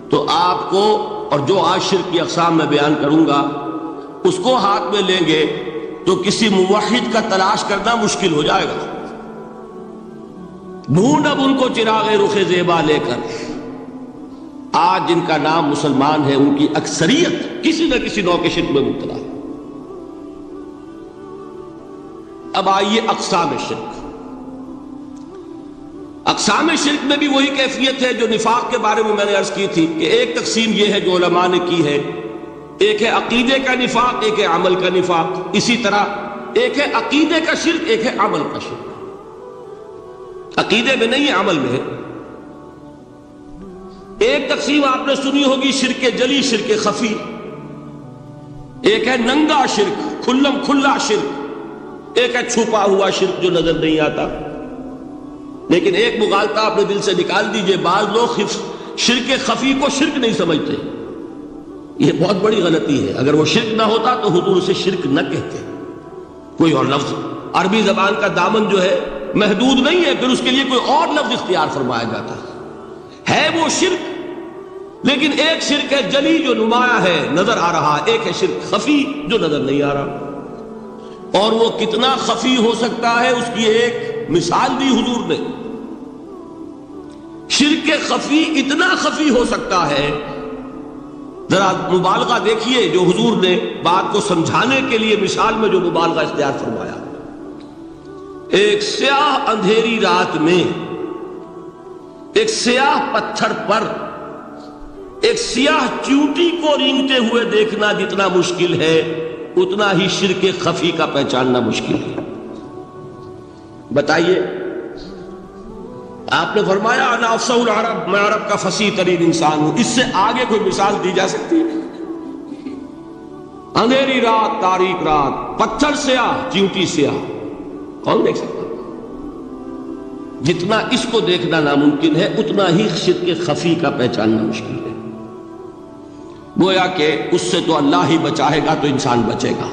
تو آپ کو، اور جو آج شرک کی اقسام میں بیان کروں گا اس کو ہاتھ میں لیں گے تو کسی موحد کا تلاش کرنا مشکل ہو جائے گا۔ ڈھونڈ اب ان کو چراغ رخ زیبا لے کر، آج جن کا نام مسلمان ہے ان کی اکثریت کسی نہ کسی نوع کے شرک میں مبتلا ہے۔ اب آئیے اقسام شرک۔ اقسام شرک میں بھی وہی کیفیت ہے جو نفاق کے بارے میں نے عرض کی تھی کہ ایک تقسیم یہ ہے جو علماء نے کی ہے، ایک ہے عقیدے کا نفاق، ایک ہے عمل کا نفاق، اسی طرح ایک ہے عقیدے کا شرک، ایک ہے عمل کا شرک۔ عقیدے میں نہیں ہے، عمل میں ہے۔ ایک تقسیم آپ نے سنی ہوگی شرک جلی، شرک خفی، ایک ہے ننگا شرک، کھلم کھلا شرک، ایک ہے چھپا ہوا شرک جو نظر نہیں آتا۔ لیکن ایک مغالطہ اپنے دل سے نکال دیجئے، بعض لوگ شرک خفی کو شرک نہیں سمجھتے، یہ بہت بڑی غلطی ہے۔ اگر وہ شرک نہ ہوتا تو حضور اسے شرک نہ کہتے، کوئی اور لفظ، عربی زبان کا دامن جو ہے محدود نہیں ہے، پھر اس کے لیے کوئی اور لفظ اختیار فرمایا جاتا ہے وہ شرک۔ لیکن ایک شرک ہے جلی جو نمایاں ہے، نظر آ رہا، ایک ہے شرک خفی جو نظر نہیں آ رہا، اور وہ کتنا خفی ہو سکتا ہے اس کی ایک مثال دی حضور نے۔ شرک خفی اتنا خفی ہو سکتا ہے ذرا مبالغہ دیکھیے جو حضور نے بات کو سمجھانے کے لیے مثال میں جو مبالغہ اختیار فرمایا. ایک سیاہ اندھیری رات میں ایک سیاہ پتھر پر ایک سیاہ چیونٹی کو رینگتے ہوئے دیکھنا جتنا مشکل ہے اتنا ہی شرک خفی کا پہچاننا مشکل ہے. بتائیے، آپ نے فرمایا انا افصح العرب، میں عرب کا فصیح ترین انسان ہوں، اس سے آگے کوئی مثال دی جا سکتی ہے؟ اندھیری رات، تاریک رات، پتھر سیاہ، چیونٹی سیاہ، کون دیکھ سکتا؟ جتنا اس کو دیکھنا ناممکن ہے اتنا ہی شرک خفی کا پہچاننا مشکل ہے. گویا کہ اس سے تو اللہ ہی بچائے گا تو انسان بچے گا.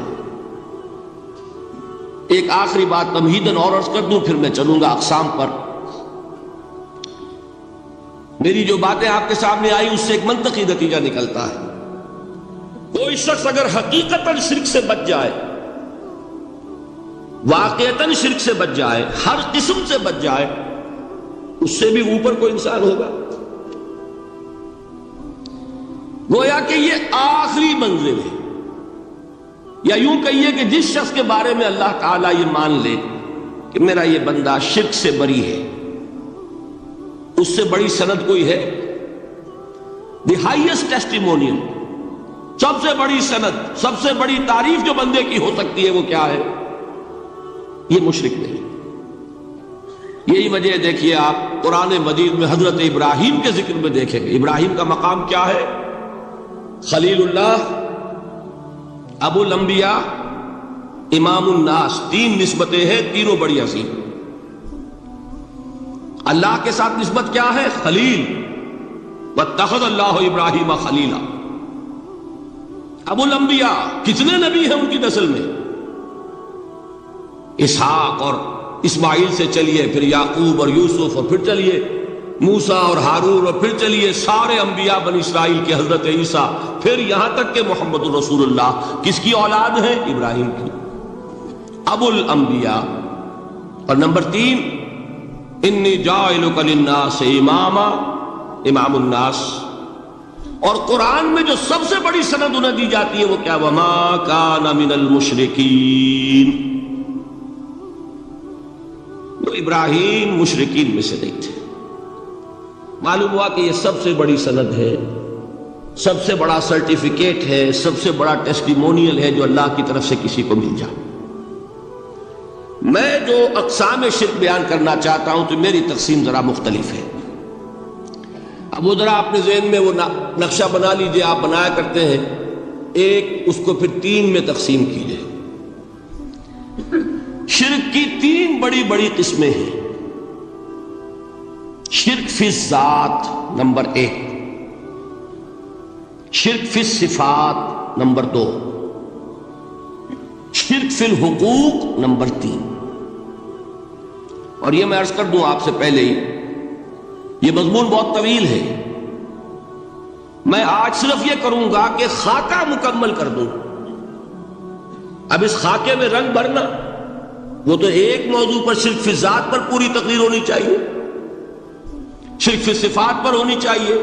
ایک آخری بات تمہیداً اور عرض کر دوں، پھر میں چلوں گا اقسام پر. میری جو باتیں آپ کے سامنے آئی اس سے ایک منطقی نتیجہ نکلتا ہے. کوئی شخص اگر حقیقتاً شرک سے بچ جائے، واقعتاً شرک سے بچ جائے، ہر قسم سے بچ جائے، اس سے بھی اوپر کوئی انسان ہوگا. گویا کہ یہ آخری منزل ہے. یا یوں کہیے کہ جس شخص کے بارے میں اللہ تعالیٰ یہ مان لے کہ میرا یہ بندہ شرک سے بری ہے، اس سے بڑی سند کوئی ہے؟ دی ہائیسٹ ٹیسٹیمونیل، سب سے بڑی سند، سب سے بڑی تعریف جو بندے کی ہو سکتی ہے وہ کیا ہے؟ یہ مشرک نہیں. یہی وجہ دیکھیے آپ قرآن مجید میں حضرت ابراہیم کے ذکر میں دیکھیں گے. ابراہیم کا مقام کیا ہے؟ خلیل اللہ، ابو الانبیاء، امام الناس. تین نسبتیں ہیں، تینوں بڑی عظیم. اللہ کے ساتھ نسبت کیا ہے؟ خلیل. واتخذ اللہ ابراہیم خلیلا. ابو الانبیاء، کتنے نبی ہیں ان کی نسل میں؟ اسحاق اور اسماعیل سے چلیے، پھر یعقوب اور یوسف، اور پھر چلیے موسیٰ اور ہارون، اور پھر چلیے سارے انبیاء بنی اسرائیل کے، حضرت عیسیٰ، پھر یہاں تک کہ محمد رسول اللہ کس کی اولاد ہے؟ ابراہیم کی. ابو الانبیاء. اور نمبر 3، انی جاعلک للناس اماما، امام الناس. اور قرآن میں جو سب سے بڑی سند انہیں دی جاتی ہے وہ کیا؟ وما کان من المشرکین. تو ابراہیم مشرکین میں سے نہیں تھے. معلوم ہوا کہ یہ سب سے بڑی سند ہے، سب سے بڑا سرٹیفکیٹ ہے، سب سے بڑا ٹیسٹیمونیل ہے جو اللہ کی طرف سے کسی کو مل جائے. میں جو اقسام شرک بیان کرنا چاہتا ہوں تو میری تقسیم ذرا مختلف ہے. اب وہ ذرا اپنے ذہن میں وہ نقشہ بنا لیجئے، آپ بنایا کرتے ہیں. ایک اس کو پھر 3 میں تقسیم کیجئے. شرک کی 3 بڑی بڑی قسمیں ہیں. شرک فی الذات نمبر 1، شرک فی الصفات نمبر 2، شرک فی الحقوق نمبر 3. اور یہ میں عرض کر دوں آپ سے پہلے ہی، یہ مضمون بہت طویل ہے. میں آج صرف یہ کروں گا کہ خاکہ مکمل کر دوں. اب اس خاکے میں رنگ بھرنا، وہ تو ایک موضوع پر شرک فی الذات پر پوری تقریر ہونی چاہیے، شرک فی صفات پر ہونی چاہیے.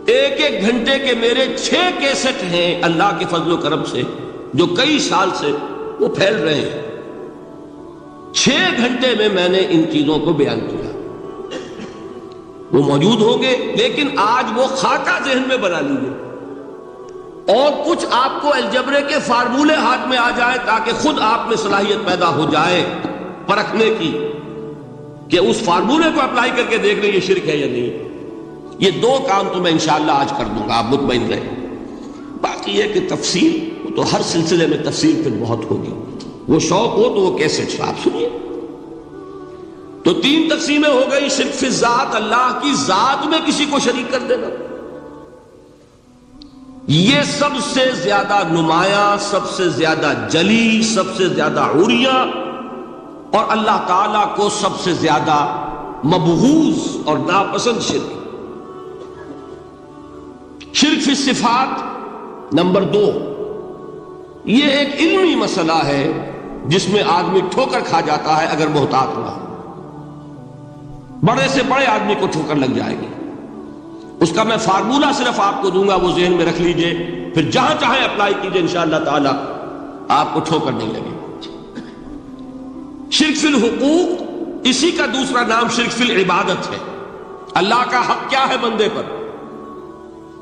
ایک گھنٹے کے میرے 6 کیسٹ ہیں اللہ کے فضل و کرم سے، جو کئی سال سے وہ پھیل رہے ہیں. 6 گھنٹے میں نے ان چیزوں کو بیان کیا. وہ موجود ہوں گے، لیکن آج وہ خاکہ ذہن میں بنا لیجیے، اور کچھ آپ کو الجبرے کے فارمولے ہاتھ میں آ جائے تاکہ خود آپ میں صلاحیت پیدا ہو جائے پرکھنے کی کہ اس فارمولے کو اپلائی کر کے دیکھ لیں یہ شرک ہے یا نہیں. یہ 2 کام تو میں انشاءاللہ آج کر دوں گا، آپ مطمئن رہیں. باقی یہ کہ تفصیل تو ہر سلسلے میں تفصیل پھر بہت ہوگی. وہ شوق ہو تو وہ کیسٹ آپ سنیے. تو 3 تقسیمیں ہو گئی. شرک فی الذات، اللہ کی ذات میں کسی کو شریک کر دینا، یہ سب سے زیادہ نمایاں، سب سے زیادہ جلی، سب سے زیادہ عریاں، اور اللہ تعالیٰ کو سب سے زیادہ مبغوض اور ناپسند شرک. شرک فی الصفات نمبر 2، یہ ایک علمی مسئلہ ہے جس میں آدمی ٹھوکر کھا جاتا ہے اگر محتاط نہ ہو. بڑے سے بڑے آدمی کو ٹھوکر لگ جائے گی. اس کا میں فارمولہ صرف آپ کو دوں گا، وہ ذہن میں رکھ لیجئے، پھر جہاں چاہیں اپلائی کیجئے، انشاءاللہ تعالی آپ کو ٹھوکر نہیں لگے۔ شرک فی الحقوق، اسی کا دوسرا نام شرک فی العبادت ہے۔ اللہ کا حق کیا ہے بندے پر؟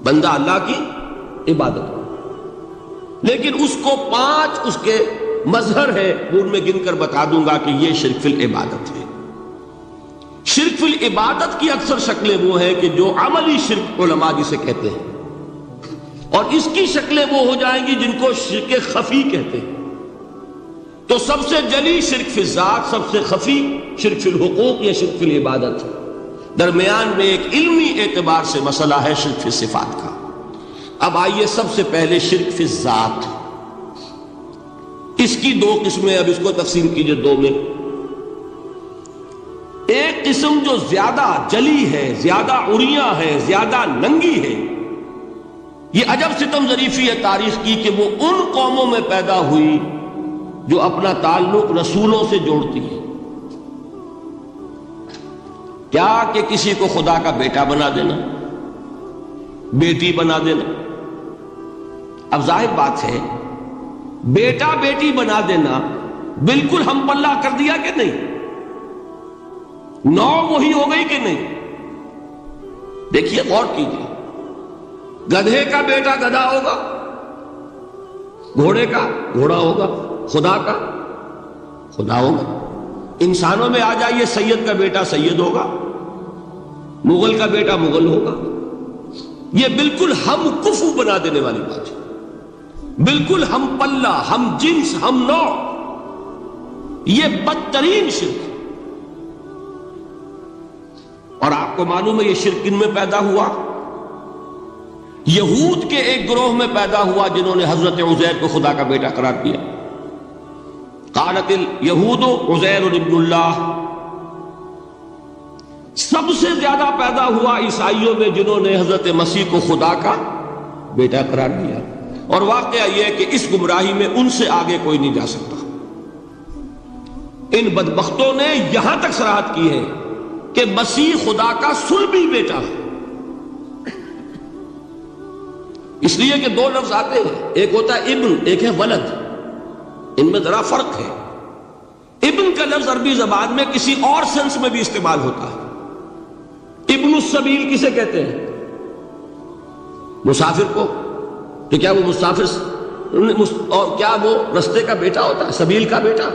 بندہ اللہ کی عبادت کرے، لیکن اس کو 5 اس کے مظہر ہے، وہ ان میں گن کر بتا دوں گا کہ یہ شرک فی العبادت ہے۔ شرک فی العبادت کی اکثر شکلیں وہ ہیں کہ جو عملی شرک علماء جسے کہتے ہیں، اور اس کی شکلیں وہ ہو جائیں گی جن کو شرک خفی کہتے ہیں۔ تو سب سے جلی شرک فی الذات، سب سے خفی شرک فی الحقوق یا شرک فی العبادت، درمیان میں ایک علمی اعتبار سے مسئلہ ہے شرک فی صفات کا۔ اب آئیے سب سے پہلے شرک فی الذات، اس کی 2 قسمیں، اب اس کو تقسیم کیجئے 2 میں۔ ایک قسم جو زیادہ جلی ہے، زیادہ عریاں ہے، زیادہ ننگی ہے، یہ عجب ستم ظریفی ہے تاریخ کی کہ وہ ان قوموں میں پیدا ہوئی جو اپنا تعلق رسولوں سے جوڑتی ہے۔ کیا کہ کسی کو خدا کا بیٹا بنا دینا، بیٹی بنا دینا۔ اب ظاہر بات ہے، بیٹا بیٹی بنا دینا بالکل ہم پلہ کر دیا کہ نہیں؟ نو وہی ہو گئی کہ نہیں؟ دیکھیے، غور کیجیے، گدھے کا بیٹا گدھا ہوگا، گھوڑے کا گھوڑا ہوگا، خدا کا خدا ہوگا۔ انسانوں میں آ جائیے، سید کا بیٹا سید ہوگا، مغل کا بیٹا مغل ہوگا۔ یہ بالکل ہم کفو بنا دینے والی بات ہے، بالکل ہم پلہ، ہم جنس، ہم نوع۔ یہ بدترین شرک ہے۔ اور آپ کو معلوم ہے یہ شرک کن میں پیدا ہوا؟ یہود کے ایک گروہ میں پیدا ہوا جنہوں نے حضرت عزیر کو خدا کا بیٹا قرار دیا۔ قالت الیہود عزیر ابن اللہ۔ سب سے زیادہ پیدا ہوا عیسائیوں میں جنہوں نے حضرت مسیح کو خدا کا بیٹا قرار دیا۔ اور واقعہ یہ ہے کہ اس گمراہی میں ان سے آگے کوئی نہیں جا سکتا۔ ان بدبختوں نے یہاں تک صراحت کی ہے کہ مسیح خدا کا صلبی بیٹا ہے۔ اس لیے کہ 2 لفظ آتے ہیں، ایک ہوتا ہے ابن، ایک ہے ولد، ان میں ذرا فرق ہے۔ ابن کا لفظ عربی زبان میں کسی اور سینس میں بھی استعمال ہوتا ہے۔ ابن السبیل کسے کہتے ہیں؟ مسافر کو۔ تو کیا وہ مسافر اور کیا وہ رستے کا بیٹا ہوتا ہے، سبیل کا بیٹا؟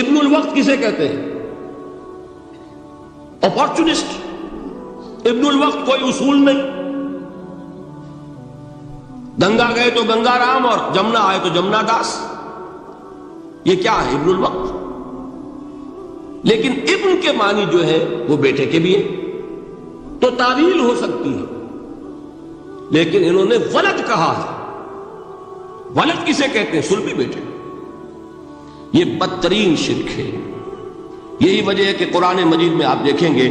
ابن الوقت کسے کہتے ہیں؟ اپارچونسٹ۔ ابن الوقت کوئی اصول نہیں، گنگا گئے تو گنگا رام اور جمنا آئے تو جمنا داس۔ یہ کیا ہے؟ ابن الوقت۔ لیکن ابن کے معنی جو ہے وہ بیٹے کے بھی ہے، تو تعویل ہو سکتی ہے، لیکن انہوں نے ولد کہا ہے۔ ولد کسے کہتے ہیں؟ صلبی بیٹے۔ یہ بدترین شرک ہے۔ یہی وجہ ہے کہ قرآن مجید میں آپ دیکھیں گے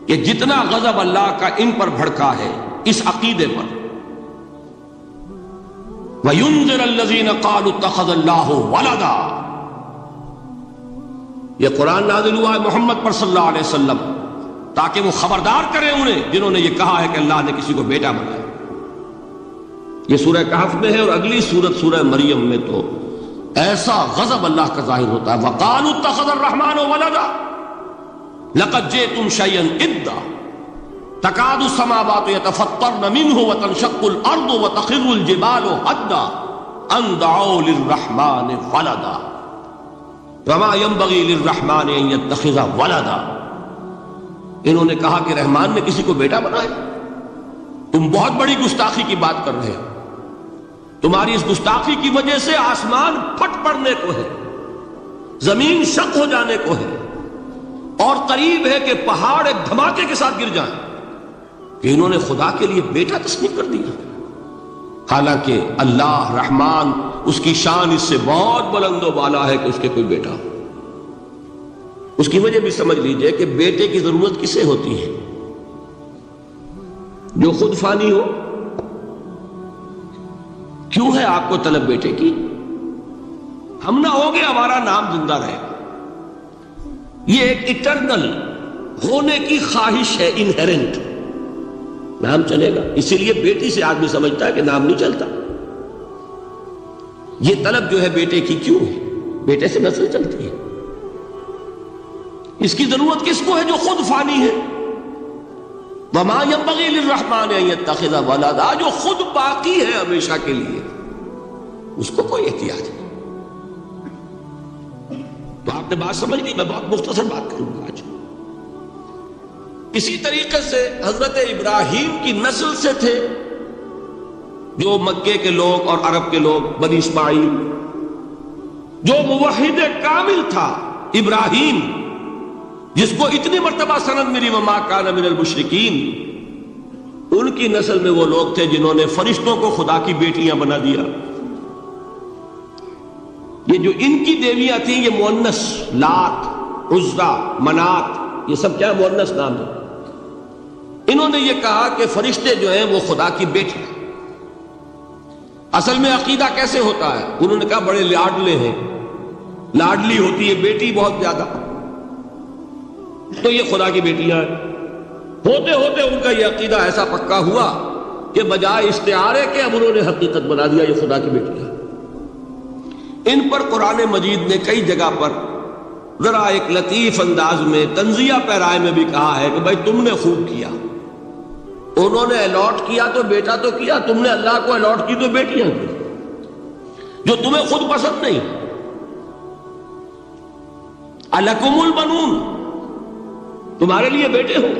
کہ جتنا غضب اللہ کا ان پر بھڑکا ہے اس عقیدے پر، وَيُنذِرَ الَّذِينَ قَالُوا اتَّخَذَ اللَّهُ وَلَدًا، یہ قرآن نازل ہوا ہے محمد پر صلی اللہ علیہ وسلم تاکہ وہ خبردار کریں انہیں جنہوں نے یہ کہا ہے کہ اللہ نے کسی کو بیٹا بنایا۔ یہ سورہ کہف میں ہے، اور اگلی سورت سورہ مریم میں تو ایسا غضب اللہ کا ظاہر ہوتا ہے۔ وَقَالُوا اتَّخَذَ الرَّحْمَنُ وَلَدًا لَقَدْ جِئْتُمْ شَيْئًا إِدًّا تَكَادُ السَّمَاوَاتُ يَتَفَطَّرْنَ مِنْهُ وَتَنشَقُّ الْأَرْضُ وَتَخِرُّ الْجِبَالُ هَدًّا أَن دَعَوْا لِلرَّحْمَنِ وَلَدًا وَمَا يَنبَغِي لِلرَّحْمَنِ أَن يَتَّخِذَ وَلَدًا۔ انہوں نے کہا کہ رحمان نے کسی کو بیٹا بنایا۔ تم بہت بڑی گستاخی کی بات کر رہے ہو، تمہاری اس گستاخی کی وجہ سے آسمان پھٹ پڑنے کو ہے، زمین شق ہو جانے کو ہے، اور قریب ہے کہ پہاڑ ایک دھماکے کے ساتھ گر جائیں، کہ انہوں نے خدا کے لیے بیٹا تصنیف کر دیا۔ حالانکہ اللہ رحمان، اس کی شان اس سے بہت بلند و بالا ہے کہ اس کے کوئی بیٹا ہو۔ اس کی وجہ بھی سمجھ لیجئے کہ بیٹے کی ضرورت کسے ہوتی ہے؟ جو خود فانی ہو۔ کیوں ہے آپ کو طلب بیٹے کی؟ ہم نہ ہو گے ہمارا نام زندہ رہے۔ یہ ایک ایٹرنل ہونے کی خواہش ہے، انہیرنٹ۔ نام چلے گا. اسی لیے بیٹی سے آدمی سمجھتا ہے کہ نام نہیں چلتا. یہ طلب جو ہے بیٹے کی کیوں ہے؟ بیٹے سے نسل چلتی ہے. اس کی ضرورت کس کو ہے جو خود فانی ہے؟ وما ينبغي للرحمن ان يتخذ ولدا، جو خود باقی ہے ہمیشہ کے لیے، اس کو کوئی احتیاج نہیں. تو آپ نے بات سمجھ لی. میں بہت مختصر بات کروں گا آج. اسی طریقے سے حضرت ابراہیم کی نسل سے تھے جو مکے کے لوگ اور عرب کے لوگ، بنی اسماعیل. جو موحد کامل تھا ابراہیم، جس کو اتنی مرتبہ سند ملی وما کان من المشرکین، ان کی نسل میں وہ لوگ تھے جنہوں نے فرشتوں کو خدا کی بیٹیاں بنا دیا. یہ جو ان کی دیویاں تھیں یہ مؤنث، لات، عزا، منات، یہ سب کیا مؤنث نام ہے. انہوں نے یہ کہا کہ فرشتے جو ہیں وہ خدا کی بیٹی ہیں. اصل میں عقیدہ کیسے ہوتا ہے؟ انہوں نے کہا بڑے لاڈلے ہیں، لاڈلی ہوتی ہے بیٹی بہت زیادہ، تو یہ خدا کی بیٹیاں ہیں. ہوتے ہوتے ان کا یہ عقیدہ ایسا پکا ہوا کہ بجائے استعارے کے اب انہوں نے حقیقت بنا دیا یہ خدا کی بیٹیاں. ان پر قرآن مجید نے کئی جگہ پر ذرا ایک لطیف انداز میں تنزیہ پیرائے میں بھی کہا ہے کہ بھائی تم نے خوب کیا. انہوں نے الاٹ کیا تو بیٹا تو کیا، تم نے اللہ کو الاٹ کی تو بیٹیاں کی جو تمہیں خود پسند نہیں. الکم البنون، تمہارے لیے بیٹے ہوں،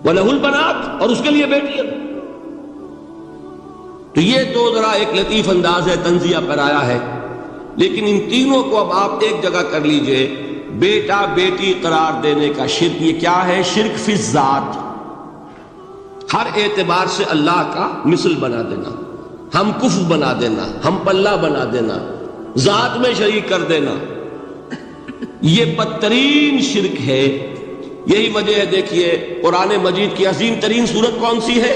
وَلَهُ الْبَنَاتُ، اور اس کے لیے بیٹیاں. تو یہ تو ذرا ایک لطیف انداز ہے، تنزیہ پرایا ہے. لیکن ان تینوں کو اب آپ ایک جگہ کر لیجئے. بیٹا بیٹی قرار دینے کا شرک، یہ کیا ہے؟ شرک فی الذات، ہر اعتبار سے اللہ کا مثل بنا دینا، ہم کف بنا دینا، ہم پلہ بنا دینا، ذات میں شریک کر دینا. یہ بدترین شرک ہے. یہی وجہ ہے دیکھیے قرآن مجید کی عظیم ترین سورت کون سی ہے؟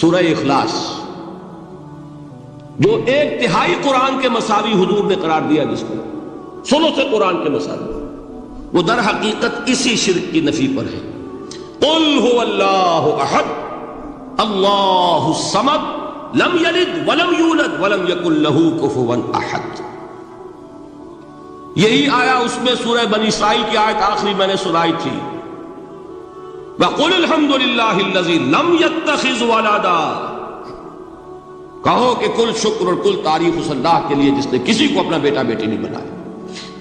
سورہ اخلاص، جو ایک تہائی قرآن کے مساوی حضور نے قرار دیا، جس کو ثلث سے قرآن کے مساوی، وہ در حقیقت اسی شرک کی نفی پر ہے. قل هو اللہ احد اللہ الصمد لم یلد ولم یولد ولم یکن لہ کفوا احد. یہی آیا اس میں سورہ بنی اسرائیل کی آیت آخری میں نے سنائی تھی، وَقُلِ الْحَمْدُ لِلَّهِ الَّذِي لَمْ يَتَّخِذْ وَلَدًا. کہو کہ کل شکر اور کل تعریف اس اللہ کے لیے جس نے کسی کو اپنا بیٹا بیٹی نہیں بنایا.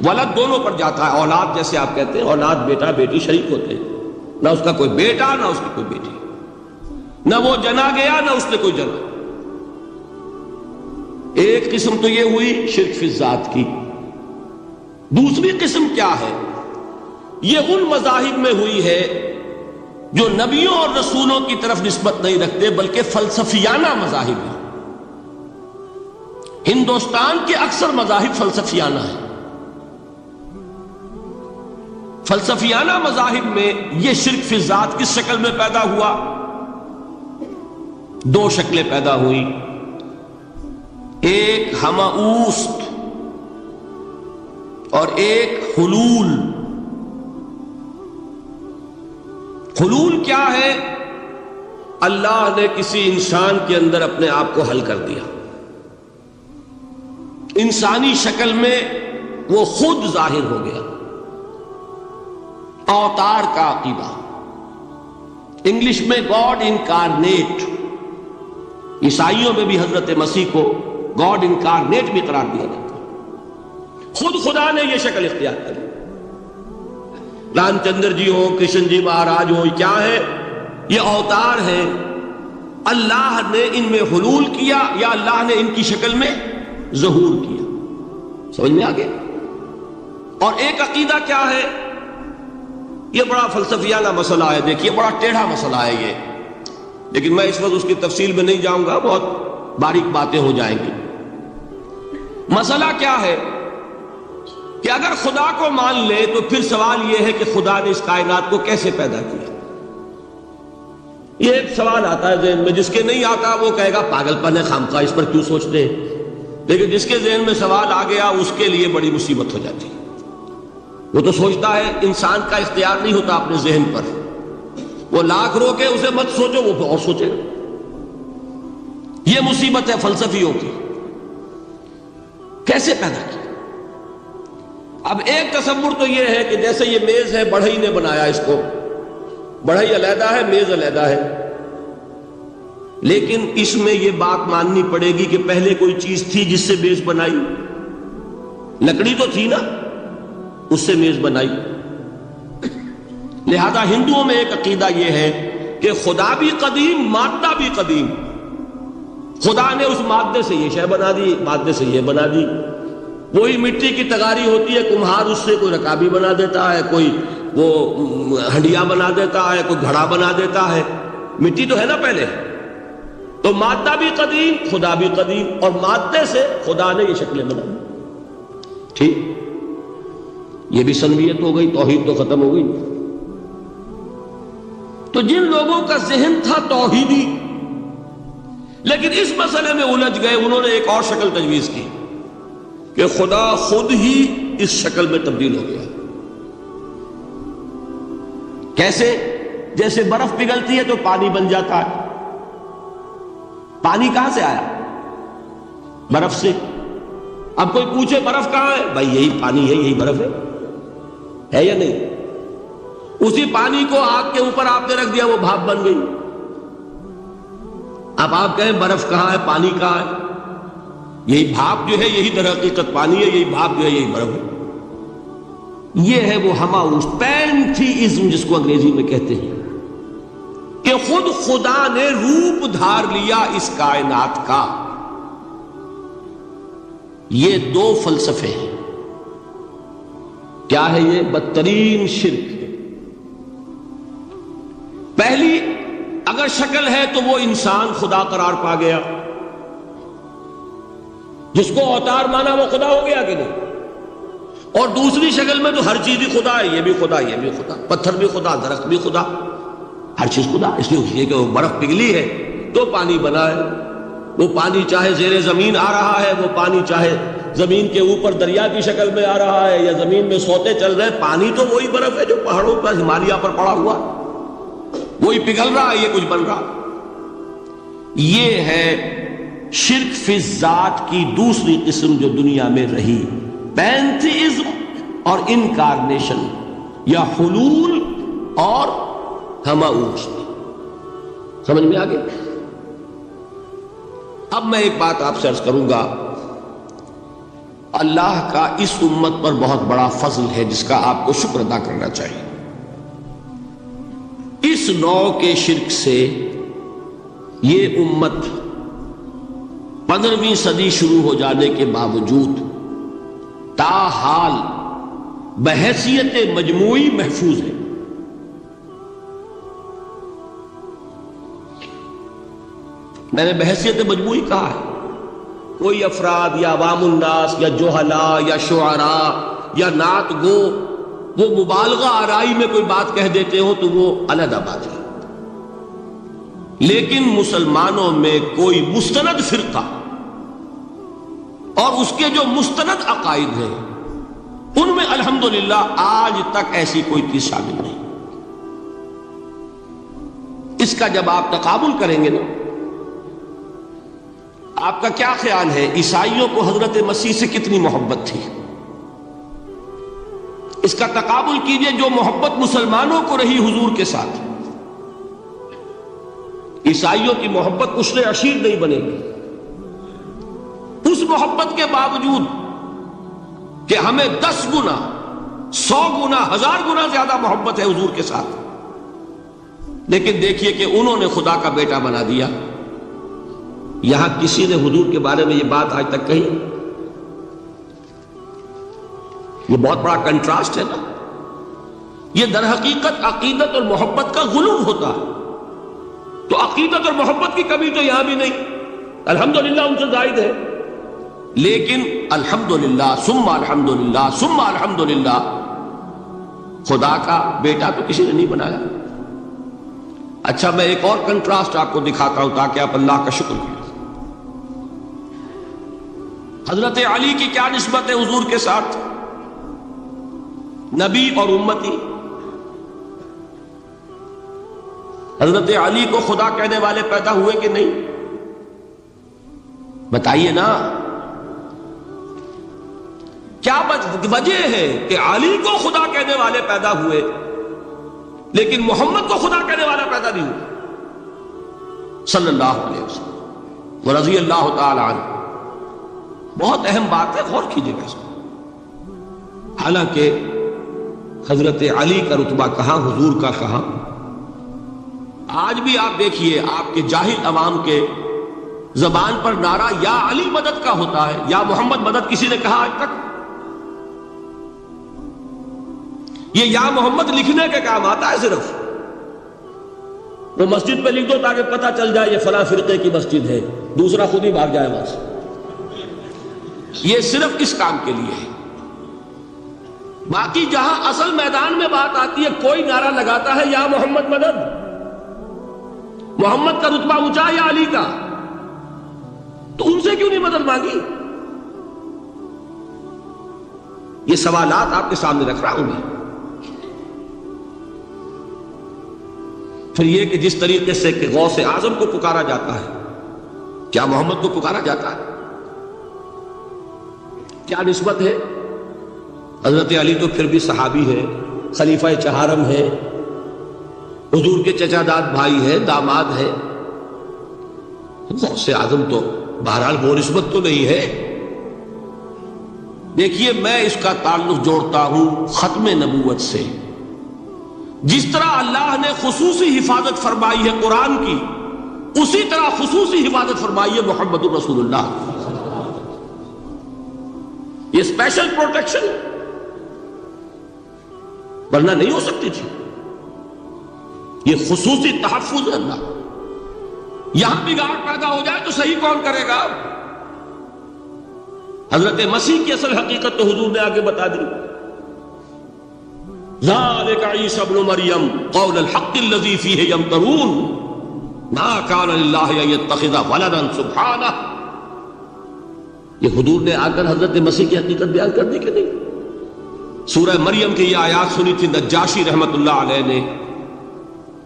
ولد دونوں پر جاتا ہے، اولاد جیسے آپ کہتے ہیں، اولاد بیٹا بیٹی شریک ہوتے ہیں، نہ اس کا کوئی بیٹا نہ اس کی کوئی بیٹی، نہ وہ جنا گیا نہ اس نے کوئی جنا. ایک قسم تو یہ ہوئی شرک فی الذات کی. دوسری قسم کیا ہے؟ یہ ان مذاہب میں ہوئی ہے جو نبیوں اور رسولوں کی طرف نسبت نہیں رکھتے بلکہ فلسفیانہ مذاہب ہیں. ہندوستان کے اکثر مذاہب فلسفیانہ ہیں. فلسفیانہ مذاہب میں یہ شرک فی الذات کس شکل میں پیدا ہوا؟ دو شکلیں پیدا ہوئی. ایک ہمعوست اور ایک حلول. حلول کیا ہے؟ اللہ نے کسی انسان کے اندر اپنے آپ کو حل کر دیا، انسانی شکل میں وہ خود ظاہر ہو گیا. اوتار کا عقیدہ، انگلش میں گاڈ انکارنیٹ. عیسائیوں میں بھی حضرت مسیح کو گاڈ انکارنیٹ بھی قرار دیا جاتا ہے. خود خدا نے یہ شکل اختیار کری. رام چندر جی ہو، کرشن جی مہاراج ہو، کیا ہے؟ یہ اوتار ہیں. اللہ نے ان میں حلول کیا یا اللہ نے ان کی شکل میں ظہور کیا. سمجھ میں آ گیا؟ اور ایک عقیدہ کیا ہے؟ یہ بڑا فلسفیانہ مسئلہ ہے. دیکھیے بڑا ٹیڑھا مسئلہ ہے یہ، لیکن میں اس وقت اس کی تفصیل میں نہیں جاؤں گا، بہت باریک باتیں ہو جائیں گی. مسئلہ کیا ہے کہ اگر خدا کو مان لے تو پھر سوال یہ ہے کہ خدا نے اس کائنات کو کیسے پیدا کیا. یہ ایک سوال آتا ہے ذہن میں. جس کے نہیں آتا وہ کہے گا پاگل پن ہے، خامخواہ اس پر کیوں سوچتے ہیں. لیکن جس کے ذہن میں سوال آ گیا اس کے لیے بڑی مصیبت ہو جاتی. وہ تو سوچتا ہے انسان کا اختیار نہیں ہوتا اپنے ذہن پر. وہ لاکھ روکے اسے مت سوچو، وہ اور سوچے گا۔ یہ مصیبت ہے فلسفیوں کی، کیسے پیدا کی؟ اب ایک تصور تو یہ ہے کہ جیسے یہ میز ہے، بڑھئی نے بنایا اس کو، بڑھئی علیحدہ ہے، میز علیحدہ ہے، لیکن اس میں یہ بات ماننی پڑے گی کہ پہلے کوئی چیز تھی جس سے میز بنائی، لکڑی تو تھی نا، اس سے میز بنائی۔ لہذا ہندوؤں میں ایک عقیدہ یہ ہے کہ خدا بھی قدیم، مادہ بھی قدیم، خدا نے اس مادے سے یہ شے بنا دی، مادے سے یہ بنا دی۔ وہی مٹی کی تغاری ہوتی ہے، کمہار اس سے کوئی رکابی بنا دیتا ہے، کوئی وہ ہنڈیا بنا دیتا ہے، کوئی گھڑا بنا دیتا ہے، مٹی تو ہے نا پہلے۔ تو مادہ بھی قدیم، خدا بھی قدیم، اور مادے سے خدا نے یہ شکلیں بنائی۔ ٹھیک، یہ بھی سنویت ہو گئی، توحید تو ختم ہو گئی۔ تو جن لوگوں کا ذہن تھا توحیدی لیکن اس مسئلے میں الجھ گئے، انہوں نے ایک اور شکل تجویز کی کہ خدا خود ہی اس شکل میں تبدیل ہو گیا۔ کیسے؟ جیسے برف پگھلتی ہے تو پانی بن جاتا ہے۔ پانی کہاں سے آیا؟ برف سے۔ اب کوئی پوچھے برف کہاں ہے؟ بھائی یہی پانی ہے، یہی برف ہے یا نہیں؟ اسی پانی کو آگ کے اوپر آپ نے رکھ دیا، وہ بھاپ بن گئی۔ اب آپ کہیں برف کہاں ہے، پانی کہاں ہے؟ یہی بھاپ جو ہے یہی در حقیقت پانی ہے، یہی بھاپ جو ہے یہی برف ہے۔ یہ ہے وہ ہماؤس پینتھیزم جس کو انگریزی میں کہتے ہیں، کہ خود خدا نے روپ دھار لیا اس کائنات کا۔ یہ دو فلسفے ہیں۔ کیا ہے یہ؟ بدترین شرک۔ پہلی اگر شکل ہے تو وہ انسان خدا قرار پا گیا، جس کو اوتار مانا وہ خدا ہو گیا کہ نہیں؟ اور دوسری شکل میں تو ہر چیز ہی خدا ہے، یہ بھی خدا، یہ بھی خدا، پتھر بھی خدا، درخت بھی خدا، ہر چیز خدا۔ اس لیے کہ وہ برف پگھلی ہے تو پانی بنا ہے۔ وہ پانی چاہے زیر زمین آ رہا ہے، وہ پانی چاہے زمین کے اوپر دریا کی شکل میں آ رہا ہے، یا زمین میں سوتے چل رہے، پانی تو وہی برف ہے جو پہاڑوں پر ہمالیہ پر پڑا ہوا، وہی پگھل رہا ہے، یہ کچھ بن رہا۔ یہ ہے شرک فی الذات کی دوسری قسم جو دنیا میں رہی، پینتھیزم اور انکارنیشن، یا حلول اور ہماؤس۔ سمجھ میں آگے؟ اب میں ایک بات آپ سے عرض کروں گا، اللہ کا اس امت پر بہت بڑا فضل ہے جس کا آپ کو شکر ادا کرنا چاہیے۔ اس نوع کے شرک سے یہ امت 15ویں صدی شروع ہو جانے کے باوجود تاحال بحیثیت مجموعی محفوظ ہے۔ میں نے بحیثیت مجموعی کہا ہے، کوئی افراد یا عوام الناس یا جوہلاء یا شعراء یا نعت گو وہ مبالغہ آرائی میں کوئی بات کہہ دیتے ہو تو وہ علیحدہ بات ہے، لیکن مسلمانوں میں کوئی مستند فرقہ اور اس کے جو مستند عقائد ہیں ان میں الحمدللہ آج تک ایسی کوئی چیز شامل نہیں۔ اس کا جب آپ تقابل کریں گے نا، آپ کا کیا خیال ہے عیسائیوں کو حضرت مسیح سے کتنی محبت تھی؟ اس کا تقابل کیجئے جو محبت مسلمانوں کو رہی حضور کے ساتھ۔ عیسائیوں کی محبت عشر عشیر نہیں بنے گی، اس محبت کے باوجود کہ ہمیں 10 گنا 100 گنا 1000 گنا زیادہ محبت ہے حضور کے ساتھ، لیکن دیکھیے کہ انہوں نے خدا کا بیٹا بنا دیا۔ یہاں کسی نے حضور کے بارے میں یہ بات آج تک کہی؟ یہ بہت بڑا کنٹراسٹ ہے نا۔ یہ در حقیقت عقیدت اور محبت کا غلو ہوتا ہے، تو عقیدت اور محبت کی کمی تو یہاں بھی نہیں، الحمدللہ ان سے زائد ہے، لیکن الحمدللہ ثم الحمدللہ ثم الحمدللہ خدا کا بیٹا تو کسی نے نہیں بنایا۔ اچھا میں ایک اور کنٹراسٹ آپ کو دکھاتا ہوں تاکہ آپ اللہ کا شکر کریں۔ حضرت علی کی کیا نسبت ہے حضور کے ساتھ؟ نبی اور امتی۔ حضرت علی کو خدا کہنے والے پیدا ہوئے کہ نہیں؟ بتائیے نا، کیا وجہ ہے کہ علی کو خدا کہنے والے پیدا ہوئے لیکن محمد کو خدا کہنے والا پیدا نہیں ہوا صلی اللہ علیہ وسلم ورضی اللہ تعالی عنہ؟ بہت اہم بات ہے، غور کیجیے گا اس میں۔ حالانکہ حضرت علی کا رتبہ کہاں، حضور کا کہاں؟ آج بھی آپ دیکھیے، آپ کے جاہل عوام کے زبان پر نعرہ یا علی مدد کا ہوتا ہے، یا محمد مدد کسی نے کہا آج تک؟ یہ یا محمد لکھنے کے کام آتا ہے صرف، وہ مسجد پہ لکھ دو تاکہ پتہ چل جائے یہ فلاں فرقے کی مسجد ہے، دوسرا خود ہی بھاگ جائے وہاں سے۔ یہ صرف اس کام کے لیے ہے۔ باقی جہاں اصل میدان میں بات آتی ہے، کوئی نعرہ لگاتا ہے یا محمد مدد، محمد کا رتبہ اونچا یا علی کا، تو ان سے کیوں نہیں مدد مانگی؟ یہ سوالات آپ کے سامنے رکھ رہا ہوں میں۔ پھر یہ کہ جس طریقے سے کہ غوث اعظم کو پکارا جاتا ہے، کیا محمد کو پکارا جاتا ہے؟ کیا نسبت ہے؟ حضرت علی تو پھر بھی صحابی ہے، خلیفہ چہارم ہے، حضور کے چچا داد بھائی ہے، داماد ہے۔ غوث اعظم تو بہرحال وہ نسبت تو نہیں ہے۔ دیکھیے، میں اس کا تعلق جوڑتا ہوں ختم نبوت سے۔ جس طرح اللہ نے خصوصی حفاظت فرمائی ہے قرآن کی، اسی طرح خصوصی حفاظت فرمائی ہے محمد رسول اللہ۔ یہ اسپیشل پروٹیکشن ورنہ نہیں ہو سکتی تھی، یہ خصوصی تحفظ ہے اللہ۔ یہاں بگاڑ پیدا ہو جائے تو صحیح کون کرے گا؟ حضرت مسیح کی اصل حقیقت تو حضور نے آگے بتا دی۔ ذالک عیسی ابن مریم قول الحق الذی فیہ یمترون ما کان للہ ان یتخذ ولدا سبحانہ۔ یہ حضور نے آ کر حضرت مسیح کی حقیقت بیان کر دی کہ نہیں؟ سورہ مریم کی یہ آیات سنی تھی نجاشی رحمت اللہ علیہ نے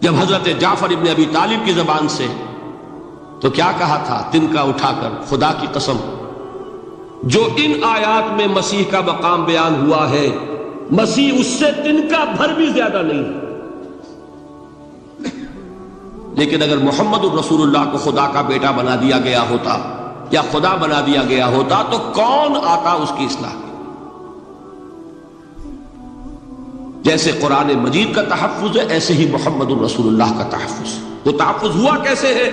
جب حضرت جعفر ابن ابی طالب کی زبان سے، تو کیا کہا تھا تنکا اٹھا کر، خدا کی قسم جو ان آیات میں مسیح کا مقام بیان ہوا ہے، مسیح اس سے تنکا بھر بھی زیادہ نہیں۔ لیکن اگر محمد الرسول اللہ کو خدا کا بیٹا بنا دیا گیا ہوتا یا خدا بنا دیا گیا ہوتا تو کون آتا اس کی اصلاح کی؟ جیسے قرآن مجید کا تحفظ ہے، ایسے ہی محمد الرسول اللہ کا تحفظ۔ وہ تحفظ ہوا کیسے ہے؟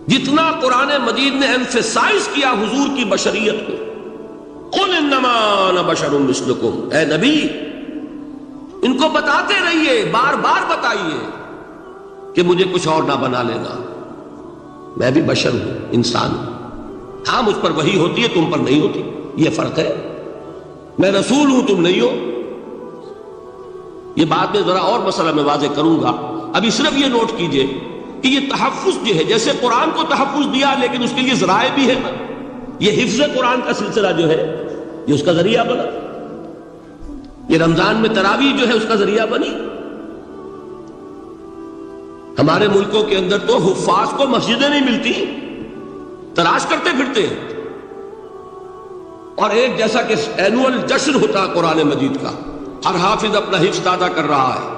جتنا قرآن مجید نے ایمفیسائز کیا حضور کی بشریت کو، قل انما انا بشر مثلکم، اے نبی ان کو بتاتے رہیے، بار بار بتائیے کہ مجھے کچھ اور نہ بنا لینا، میں بھی بشر ہوں، انسان ہوں۔ ہاں مجھ پر وحی ہوتی ہے، تم پر نہیں ہوتی، یہ فرق ہے۔ میں رسول ہوں، تم نہیں ہو۔ یہ بات میں ذرا اور مسئلہ میں واضح کروں گا، ابھی صرف یہ نوٹ کیجئے کہ یہ تحفظ جو ہے، جیسے قرآن کو تحفظ دیا لیکن اس کے لیے ذرائع بھی ہے نا۔ یہ حفظ قرآن کا سلسلہ جو ہے یہ اس کا ذریعہ بنا، یہ رمضان میں تراویح جو ہے اس کا ذریعہ بنی۔ ہمارے ملکوں کے اندر تو حفاظ کو مسجدیں نہیں ملتی، تلاش کرتے پھرتے ہیں، اور ایک جیسا کہ اینول جشن ہوتا ہے قرآن مجید کا، ہر حافظ اپنا حفظ تازہ کر رہا ہے،